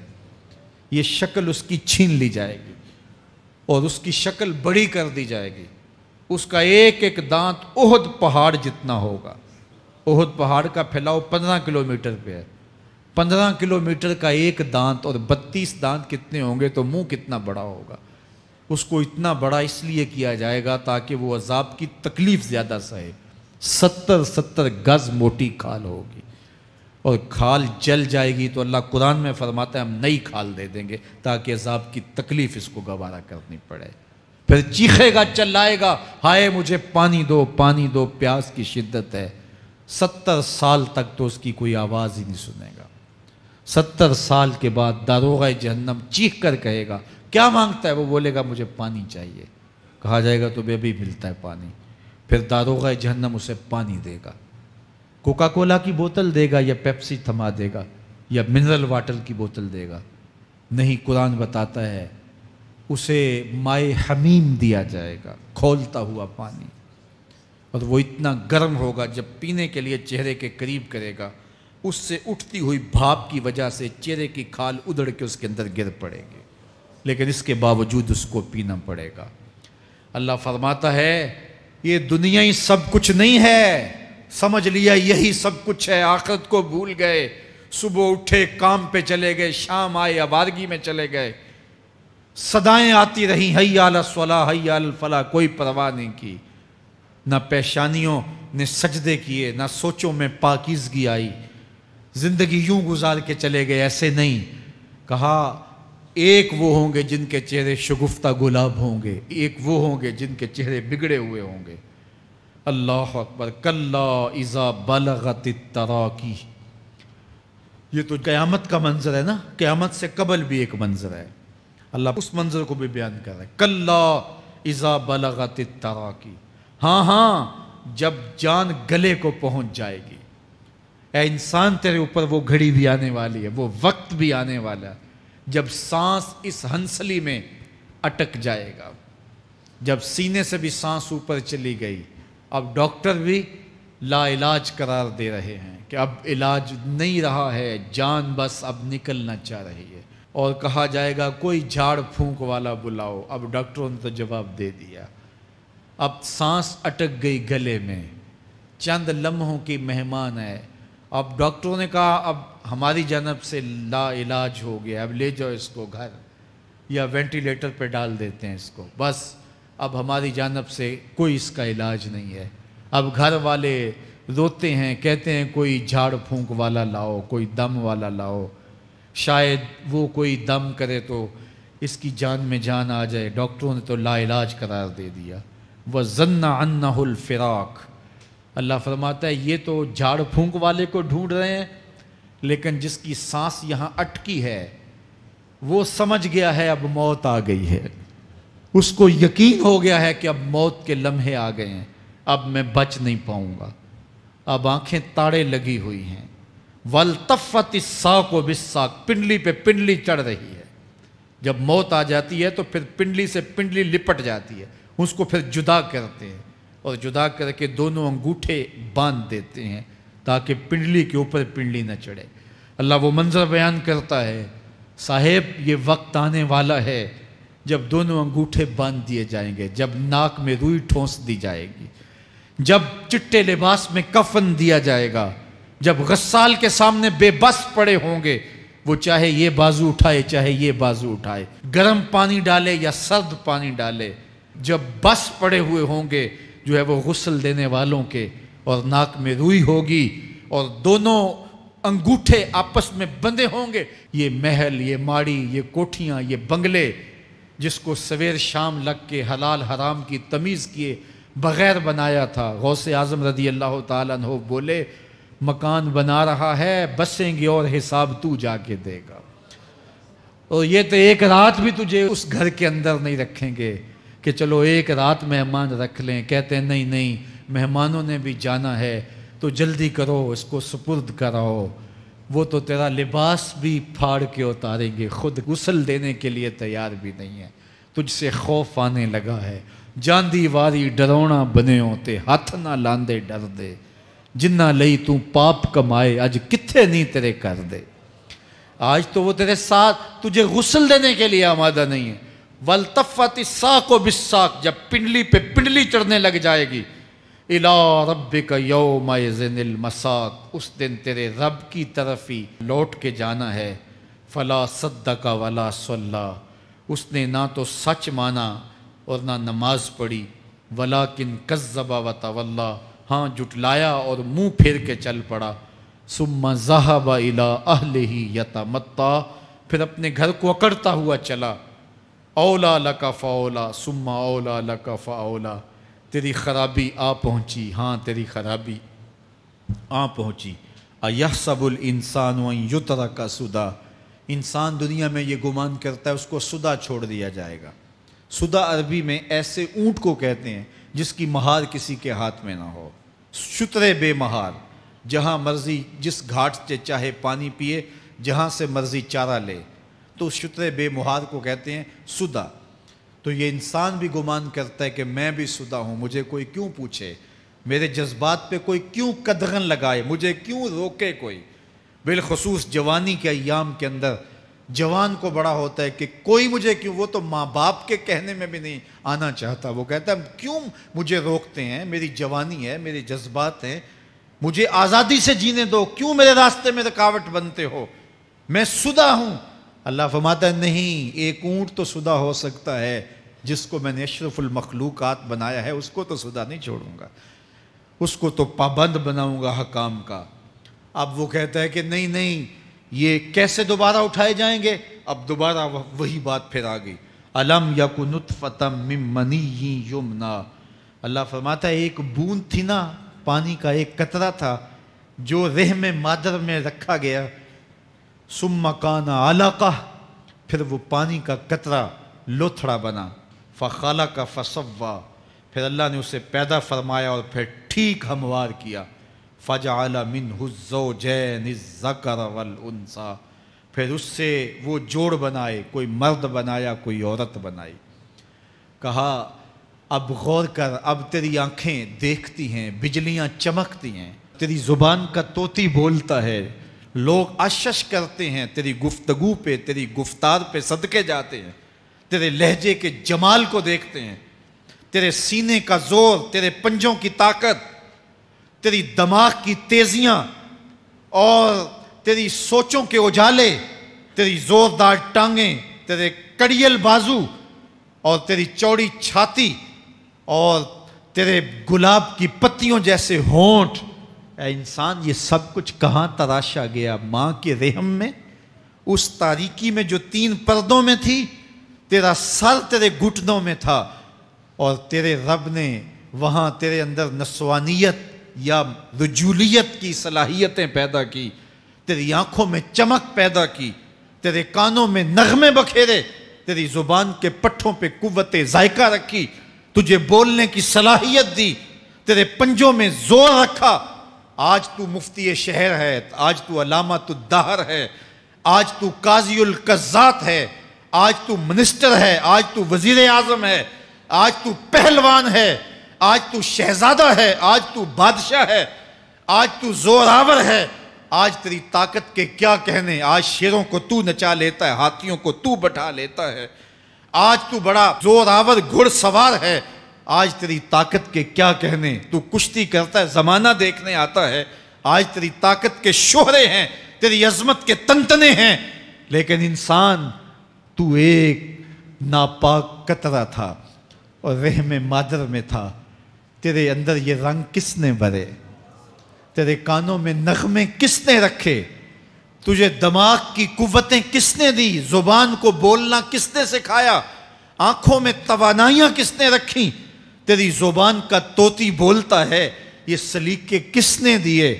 یہ شکل اس کی چھین لی جائے گی اور اس کی شکل بڑی کر دی جائے گی۔ اس کا ایک ایک دانت احد پہاڑ جتنا ہوگا۔ احد پہاڑ کا پھیلاؤ 15 کلومیٹر پہ ہے، 15 کلومیٹر کا ایک دانت، اور 32 دانت کتنے ہوں گے تو منہ کتنا بڑا ہوگا۔ اس کو اتنا بڑا اس لیے کیا جائے گا تاکہ وہ عذاب کی تکلیف زیادہ سہے۔ 70 گز موٹی کھال ہوگی، اور کھال جل جائے گی تو اللہ قرآن میں فرماتا ہے ہم نئی کھال دے دیں گے تاکہ عذاب کی تکلیف اس کو گوارا کرنی پڑے۔ پھر چیخے گا، چلائے گا، ہائے مجھے پانی دو، پانی دو، پیاس کی شدت ہے۔ 70 سال تک تو اس کی کوئی آواز ہی نہیں سنے گا۔ 70 سال کے بعد داروغہ جہنم چیخ کر کہے گا کیا مانگتا ہے؟ وہ بولے گا مجھے پانی چاہیے۔ کہا جائے گا تو بے بھی ملتا ہے پانی۔ پھر داروغہ جہنم اسے پانی دے گا، کوکا کولا کی بوتل دے گا یا پیپسی تھما دے گا یا منرل واٹر کی بوتل دے گا؟ نہیں، قرآن بتاتا ہے اسے مائے حمیم دیا جائے گا، کھولتا ہوا پانی، اور وہ اتنا گرم ہوگا جب پینے کے لیے چہرے کے قریب کرے گا اس سے اٹھتی ہوئی بھاپ کی وجہ سے چہرے کی کھال ادڑ کے اس کے اندر گر پڑے گی، لیکن اس کے باوجود اس کو پینا پڑے گا۔ اللہ فرماتا ہے یہ دنیا ہی سب کچھ نہیں ہے، سمجھ لیا یہی سب کچھ ہے، آخرت کو بھول گئے، صبح اٹھے کام پہ چلے گئے، شام آئے آوارگی میں چلے گئے، صدائیں آتی رہیں حی علی الصلاۃ حی علی الفلاح، کوئی پرواہ نہیں کی، نہ پیشانیوں نے سجدے کیے، نہ سوچوں میں پاکیزگی آئی، زندگی یوں گزار کے چلے گئے۔ ایسے نہیں، کہا ایک وہ ہوں گے جن کے چہرے شگفتہ گلاب ہوں گے، ایک وہ ہوں گے جن کے چہرے بگڑے ہوئے ہوں گے۔ اللہ اکبر، کلا اذا بلغت التراقی، یہ تو قیامت کا منظر ہے نا، قیامت سے قبل بھی ایک منظر ہے، اللہ اس منظر کو بھی بیان کر رہا ہے۔ کلا اذا بلغت التراقی، ہاں ہاں جب جان گلے کو پہنچ جائے گی۔ اے انسان تیرے اوپر وہ گھڑی بھی آنے والی ہے، وہ وقت بھی آنے والا ہے جب سانس اس ہنسلی میں اٹک جائے گا، جب سینے سے بھی سانس اوپر چلی گئی، اب ڈاکٹر بھی لا علاج قرار دے رہے ہیں کہ اب علاج نہیں رہا ہے، جان بس اب نکلنا چاہ رہی ہے، اور کہا جائے گا کوئی جھاڑ پھونک والا بلاؤ۔ اب ڈاکٹروں نے تو جواب دے دیا، اب سانس اٹک گئی گلے میں، چند لمحوں کی مہمان ہے۔ اب ڈاکٹروں نے کہا اب ہماری جانب سے لا علاج ہو گیا، اب لے جاؤ اس کو گھر یا وینٹیلیٹر پہ ڈال دیتے ہیں اس کو، بس اب ہماری جانب سے کوئی اس کا علاج نہیں ہے۔ اب گھر والے روتے ہیں، کہتے ہیں کوئی جھاڑ پھونک والا لاؤ، کوئی دم والا لاؤ، شاید وہ کوئی دم کرے تو اس کی جان میں جان آ جائے۔ ڈاکٹروں نے تو لا علاج قرار دے دیا۔ وَظَنَّ عَنَّهُ الْفِرَاقُ، اللہ فرماتا ہے یہ تو جھاڑ پھونک والے کو ڈھونڈ رہے ہیں، لیکن جس کی سانس یہاں اٹکی ہے وہ سمجھ گیا ہے اب موت آ گئی ہے، اس کو یقین ہو گیا ہے کہ اب موت کے لمحے آ گئے ہیں، اب میں بچ نہیں پاؤں گا، اب آنکھیں تاڑے لگی ہوئی ہیں۔ وَالْتَفَّتِ السَّاقُ بِالسَّاقِ، پنڈلی پہ پنڈلی چڑھ رہی ہے۔ جب موت آ جاتی ہے تو پھر پنڈلی سے پنڈلی لپٹ جاتی ہے، اس کو پھر جدا کرتے ہیں اور جدا کر کے دونوں انگوٹھے باندھ دیتے ہیں تاکہ پنڈلی کے اوپر پنڈلی نہ چڑھے۔ اللہ وہ منظر بیان کرتا ہے، صاحب یہ وقت آنے والا ہے جب دونوں انگوٹھے باندھ دیے جائیں گے، جب ناک میں روئی ٹھونس دی جائے گی، جب چٹے لباس میں کفن دیا جائے گا، جب غسال کے سامنے بے بس پڑے ہوں گے، وہ چاہے یہ بازو اٹھائے چاہے یہ بازو اٹھائے، گرم پانی ڈالے یا سرد پانی ڈالے، جب بس پڑے ہوئے ہوں گے جو ہے وہ غسل دینے والوں کے، اور ناک میں روئی ہوگی اور دونوں انگوٹھے آپس میں بندھے ہوں گے۔ یہ محل، یہ ماڑی، یہ کوٹھیاں، یہ بنگلے جس کو سویر شام لگ کے حلال حرام کی تمیز کیے بغیر بنایا تھا، غوث اعظم رضی اللہ تعالیٰ عنہ بولے مکان بنا رہا ہے، بسیں گے اور حساب تو جا کے دے گا، اور یہ تو ایک رات بھی تجھے اس گھر کے اندر نہیں رکھیں گے کہ چلو ایک رات مہمان رکھ لیں۔ کہتے ہیں نہیں نہیں، مہمانوں نے بھی جانا ہے تو جلدی کرو، اس کو سپرد کراؤ، وہ تو تیرا لباس بھی پھاڑ کے اتاریں گے، خود غسل دینے کے لیے تیار بھی نہیں ہے، تجھ سے خوف آنے لگا ہے۔ جاندی واری ڈرونا بنے ہوتے، ہاتھ نہ لاندے ڈر دے، جنہ لئی تو پاپ کمائے اج کتھے نہیں تیرے کر دے۔ آج تو وہ تیرے ساتھ تجھے غسل دینے کے لیے آمادہ نہیں ہے۔ وَالْتَفَّتِ السَّاقُ بِالسَّاقِ، جب پنڈلی پہ پنڈلی چڑھنے لگ جائے گی، إِلَىٰ رَبِّكَ يَوْمَئِذٍ الْمَسَاقُ، اس دن تیرے رب کی طرف ہی لوٹ کے جانا ہے۔ فَلَا صَدَّقَ وَلَا صَلَّىٰ، اس نے نہ تو سچ مانا اور نہ نماز پڑھی، وَلَٰكِنْ كَذَّبَ وَتَوَلَّىٰ، ہاں جھٹلایا اور منہ پھیر کے چل پڑا۔ ثُمَّ ذَهَبَ إِلَىٰ أَهْلِهِ يَتَمَطَّىٰ، پھر اپنے گھر کو اکڑتا ہوا چلا۔ اولا لک فاولا ثم اولا لک فاولا، تیری خرابی آ پہنچی، ہاں تیری خرابی آ پہنچی۔ ایحسب الانسان ان یترک سدی، انسان دنیا میں یہ گمان کرتا ہے اس کو سدا چھوڑ دیا جائے گا۔ سدا عربی میں ایسے اونٹ کو کہتے ہیں جس کی مہار کسی کے ہاتھ میں نہ ہو، شترے بے مہار، جہاں مرضی جس گھاٹ سے چاہے پانی پیے، جہاں سے مرضی چارہ لے، تو شترے بے مہار کو کہتے ہیں سدا۔ تو یہ انسان بھی گمان کرتا ہے کہ میں بھی سدا ہوں، مجھے کوئی کیوں پوچھے، میرے جذبات پہ کوئی کیوں قدغن لگائے، مجھے کیوں روکے کوئی۔ بالخصوص جوانی کے ایام کے اندر جوان کو بڑا ہوتا ہے کہ کوئی مجھے کیوں، وہ تو ماں باپ کے کہنے میں بھی نہیں آنا چاہتا، وہ کہتا ہے کیوں مجھے روکتے ہیں، میری جوانی ہے، میرے جذبات ہیں، مجھے آزادی سے جینے دو، کیوں میرے راستے میں رکاوٹ بنتے ہو، میں سدا ہوں۔ اللہ فرماتا ہے نہیں، ایک اونٹ تو سدا ہو سکتا ہے، جس کو میں نے اشرف المخلوقات بنایا ہے اس کو تو سدا نہیں چھوڑوں گا، اس کو تو پابند بناؤں گا حکام کا۔ اب وہ کہتا ہے کہ نہیں نہیں، یہ کیسے دوبارہ اٹھائے جائیں گے؟ اب دوبارہ وہی بات پھر آ گئی، الم یک نطفۃ من منی یمنی، اللہ فرماتا ہے ایک بوند تھی نا، پانی کا ایک قطرہ تھا جو رحم مادر میں رکھا گیا، ثم کان علقہ، پھر وہ پانی کا قطرہ لوتھڑا بنا، فخلق فسوی، پھر اللہ نے اسے پیدا فرمایا اور پھر ٹھیک ہموار کیا، فجعل منہ الزوجین الذکر والانثی، پھر اس سے وہ جوڑ بنائے، کوئی مرد بنایا کوئی عورت بنائی۔ کہا اب غور کر، اب تیری آنکھیں دیکھتی ہیں، بجلیاں چمکتی ہیں، تیری زبان کا طوطی بولتا ہے، لوگ اشش کرتے ہیں تیری گفتگو پہ، تیری گفتار پہ صدقے جاتے ہیں، تیرے لہجے کے جمال کو دیکھتے ہیں، تیرے سینے کا زور، تیرے پنجوں کی طاقت، تیری دماغ کی تیزیاں اور تیری سوچوں کے اجالے، تیری زوردار ٹانگیں، تیرے کڑیل بازو اور تیری چوڑی چھاتی اور تیرے گلاب کی پتیوں جیسے ہونٹ، اے انسان یہ سب کچھ کہاں تراشا گیا؟ ماں کے رحم میں، اس تاریکی میں جو 3 پردوں میں تھی، تیرا سر تیرے گھٹنوں میں تھا، اور تیرے رب نے وہاں تیرے اندر نسوانیت یا رجولیت کی صلاحیتیں پیدا کی، تیری آنکھوں میں چمک پیدا کی، تیرے کانوں میں نغمے بکھیرے، تیری زبان کے پٹھوں پہ قوت ذائقہ رکھی، تجھے بولنے کی صلاحیت دی، تیرے پنجوں میں زور رکھا۔ آج تو مفتی شہر ہے، آج تو علامۃ الدہر ہے، آج تو قاضی القضات ہے، آج تو منسٹر ہے، آج تو وزیر اعظم ہے، آج تو پہلوان ہے، آج تو شہزادہ ہے، آج تو بادشاہ ہے، آج تو زوراور ہے۔ آج تیری طاقت کے کیا کہنے، آج شیروں کو تو نچا لیتا ہے، ہاتھیوں کو تو بٹھا لیتا ہے، آج تو بڑا زوراور گھڑ سوار ہے، آج تیری طاقت کے کیا کہنے، تو کشتی کرتا ہے، زمانہ دیکھنے آتا ہے، آج تیری طاقت کے شوہرے ہیں، تیری عظمت کے تنتنے ہیں، لیکن انسان تو ایک ناپاک قطرہ تھا اور رحم مادر میں تھا۔ تیرے اندر یہ رنگ کس نے بھرے، تیرے کانوں میں نغمے کس نے رکھے، تجھے دماغ کی قوتیں کس نے دی، زبان کو بولنا کس نے سکھایا، آنکھوں میں توانائیاں کس نے رکھیں، تیری زبان کا طوطی بولتا ہے، یہ سلیقے کس نے دیے؟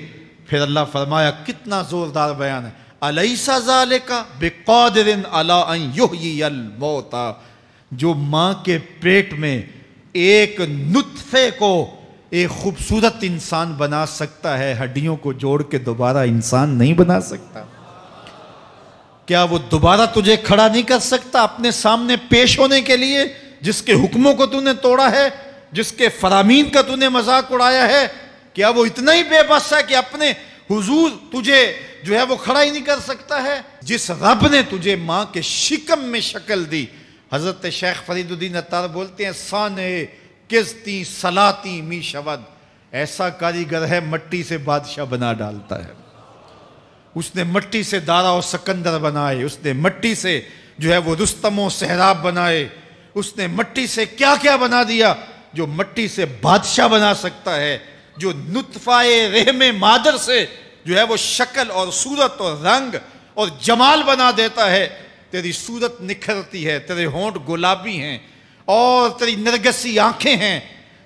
پھر اللہ فرمایا، کتنا زوردار بیان ہے، الیس ذالک بقادر علی ان یحیی الموتى، جو ماں کے پیٹ میں ایک نطفے کو ایک خوبصورت انسان بنا سکتا ہے، ہڈیوں کو جوڑ کے دوبارہ انسان نہیں بنا سکتا؟ کیا وہ دوبارہ تجھے کھڑا نہیں کر سکتا اپنے سامنے پیش ہونے کے لیے، جس کے حکموں کو تو نے توڑا ہے، جس کے فرامین کا تو نے مذاق اڑایا ہے؟ کیا وہ اتنا ہی بے بس ہے کہ اپنے حضور تجھے جو ہے وہ کھڑا ہی نہیں کر سکتا ہے؟ جس رب نے تجھے ماں کے شکم میں شکل دی، حضرت شیخ فرید الدین عطار بولتے ہیں، سانے کزتی سلاتی می شود، ایسا کاریگر ہے مٹی سے بادشاہ بنا ڈالتا ہے۔ اس نے مٹی سے دارا و سکندر بنائے، اس نے مٹی سے جو ہے وہ رستم و سہراب بنائے، اس نے مٹی سے کیا کیا بنا دیا، جو مٹی سے بادشاہ بنا سکتا ہے، جو نطفہ رحم مادر سے جو ہے وہ شکل اور صورت اور رنگ اور جمال بنا دیتا ہے۔ تیری صورت نکھرتی ہے، تیرے ہونٹ گلابی ہیں اور تیری نرگسی آنکھیں ہیں،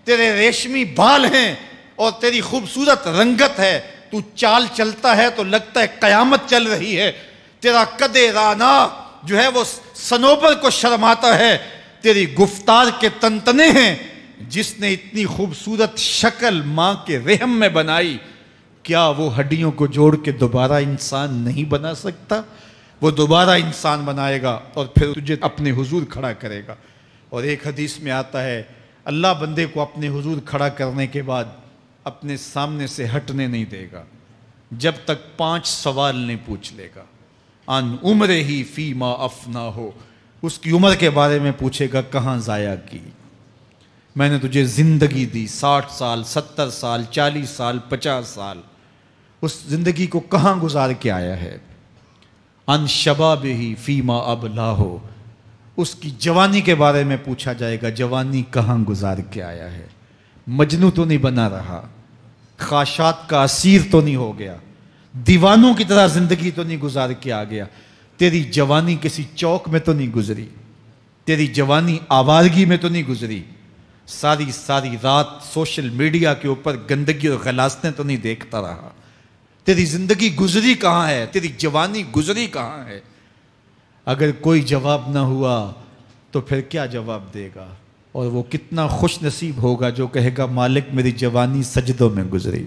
تیرے ریشمی بال ہیں اور تیری خوبصورت رنگت ہے، تو چال چلتا ہے تو لگتا ہے قیامت چل رہی ہے، تیرا قد رانا جو ہے وہ صنوبر کو شرماتا ہے، تیری گفتار کے تنتنے ہیں۔ جس نے اتنی خوبصورت شکل ماں کے رحم میں بنائی، کیا وہ ہڈیوں کو جوڑ کے دوبارہ انسان نہیں بنا سکتا؟ وہ دوبارہ انسان بنائے گا اور پھر تجھے اپنے حضور کھڑا کرے گا۔ اور ایک حدیث میں آتا ہے، اللہ بندے کو اپنے حضور کھڑا کرنے کے بعد اپنے سامنے سے ہٹنے نہیں دے گا جب تک 5 سوال نہیں پوچھ لے گا۔ ان عمرہ ہی فیما افنا ہو، اس کی عمر کے بارے میں پوچھے گا، کہاں ضائع کی؟ میں نے تجھے زندگی دی، 60 سال 70 سال 40 سال 50 سال، اس زندگی کو کہاں گزار کے آیا ہے؟ ان شبابہ فیما ابلا ہو، اس کی جوانی کے بارے میں پوچھا جائے گا، جوانی کہاں گزار کے آیا ہے؟ مجنوں تو نہیں بنا رہا، خواہشات کا اسیر تو نہیں ہو گیا، دیوانوں کی طرح زندگی تو نہیں گزار کے آ گیا؟ تیری جوانی کسی چوک میں تو نہیں گزری، تیری جوانی آوارگی میں تو نہیں گزری، ساری رات سوشل میڈیا کے اوپر گندگی اور غلاظتیں تو نہیں دیکھتا رہا؟ تیری زندگی گزری کہاں ہے؟ تیری جوانی گزری کہاں ہے؟ اگر کوئی جواب نہ ہوا تو پھر کیا جواب دے گا؟ اور وہ کتنا خوش نصیب ہوگا جو کہے گا، مالک میری جوانی سجدوں میں گزری،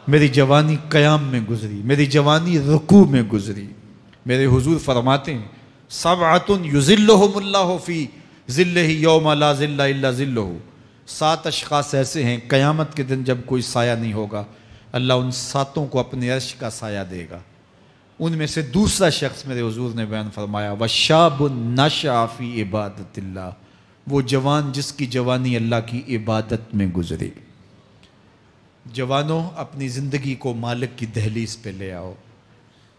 میری جوانی قیام میں گزری، میری جوانی رکوع میں گزری۔ میرے حضور فرماتے ہیں، سبعۃ یظلھم اللہ فی ظلہ یوم لا ظل الا ظلہ، 7 اشخاص ایسے ہیں قیامت کے دن جب کوئی سایہ نہیں ہوگا، اللہ ان 7 کو اپنے عرش کا سایہ دے گا۔ ان میں سے دوسرا شخص میرے حضور نے بیان فرمایا، وَشَابٌ نَشَأَ فِي عِبَادَةِ اللَّهِ، وہ جوان جس کی جوانی اللہ کی عبادت میں گزری۔ جوانوں، اپنی زندگی کو مالک کی دہلیز پہ لے آؤ۔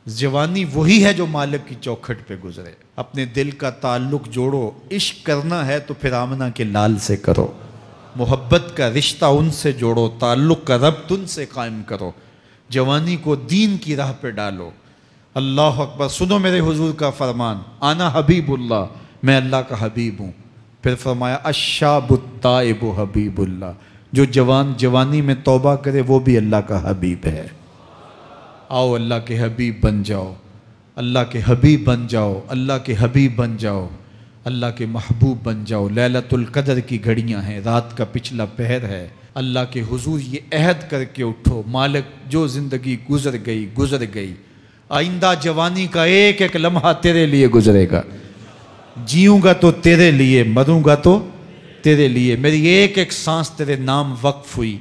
جوانی وہی ہے جو مالک کی چوکھٹ پہ گزرے۔ اپنے دل کا تعلق جوڑو، عشق کرنا ہے تو پھر آمنہ کے لال سے کرو، محبت کا رشتہ ان سے جوڑو، تعلق کا ربط ان سے قائم کرو، جوانی کو دین کی راہ پہ ڈالو۔ اللہ اکبر، سنو میرے حضور کا فرمان، انا حبیب اللہ، میں اللہ کا حبیب ہوں۔ پھر فرمایا، الشاب التائب حبیب اللہ، جو جوان جوانی میں توبہ کرے وہ بھی اللہ کا حبیب ہے۔ آؤ اللہ کے حبیب بن جاؤ۔ اللہ کے حبیب بن جاؤ، اللہ کے حبیب بن جاؤ، اللہ کے محبوب بن جاؤ۔ لیلۃ القدر کی گھڑیاں ہیں، رات کا پچھلا پہر ہے۔ اللہ کے حضور یہ عہد کر کے اٹھو، مالک جو زندگی گزر گئی، آئندہ جوانی کا ایک ایک لمحہ تیرے لیے گزرے گا۔ جیوں گا تو تیرے لیے، مروں گا تو تیرے لیے۔ میری ایک ایک سانس تیرے نام وقف ہوئی،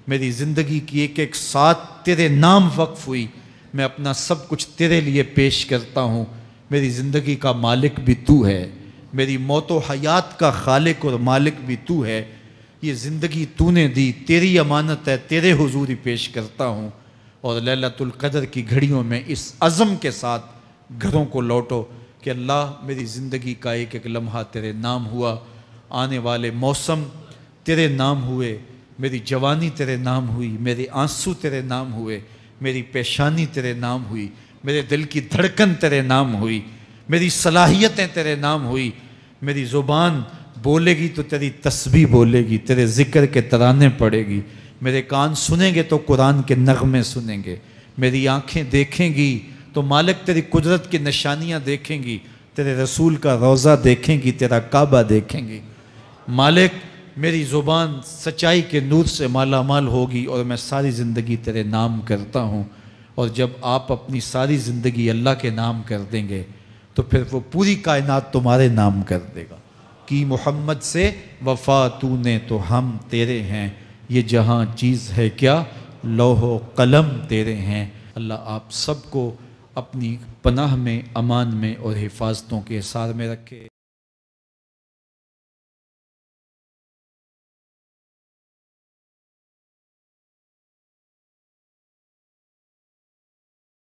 میری زندگی کی ایک ایک ساتھ تیرے نام وقف ہوئی۔ میں اپنا سب کچھ تیرے لیے پیش کرتا ہوں۔ میری زندگی کا مالک بھی تو ہے، میری موت و حیات کا خالق اور مالک بھی تو ہے۔ یہ زندگی تو نے دی، تیری امانت ہے، تیرے حضور ہی پیش کرتا ہوں۔ اور لیلۃ القدر کی گھڑیوں میں اس عزم کے ساتھ گھروں کو لوٹو کہ اللہ میری زندگی کا ایک ایک لمحہ تیرے نام ہوا، آنے والے موسم تیرے نام ہوئے، میری جوانی تیرے نام ہوئی، میرے آنسو تیرے نام ہوئے، میری پیشانی تیرے نام ہوئی، میرے دل کی دھڑکن تیرے نام ہوئی، میری صلاحیتیں تیرے نام ہوئی۔ میری زبان بولے گی تو تیری تسبیح بولے گی، تیرے ذکر کے ترانے پڑے گی، میرے کان سنیں گے تو قرآن کے نغمے سنیں گے، میری آنکھیں دیکھیں گی تو مالک تیری قدرت کی نشانیاں دیکھیں گی، تیرے رسول کا روضہ دیکھیں گی، تیرا کعبہ دیکھیں گی۔ مالک میری زبان سچائی کے نور سے مالا مال ہوگی اور میں ساری زندگی تیرے نام کرتا ہوں۔ اور جب آپ اپنی ساری زندگی اللہ کے نام کر دیں گے تو پھر وہ پوری کائنات تمہارے نام کر دے گا۔ کی محمد سے وفا تو نے تو ہم تیرے ہیں، یہ جہاں چیز ہے کیا لوح و قلم تیرے ہیں۔ اللہ آپ سب کو اپنی پناہ میں، امان میں اور حفاظتوں کے حصار میں رکھے۔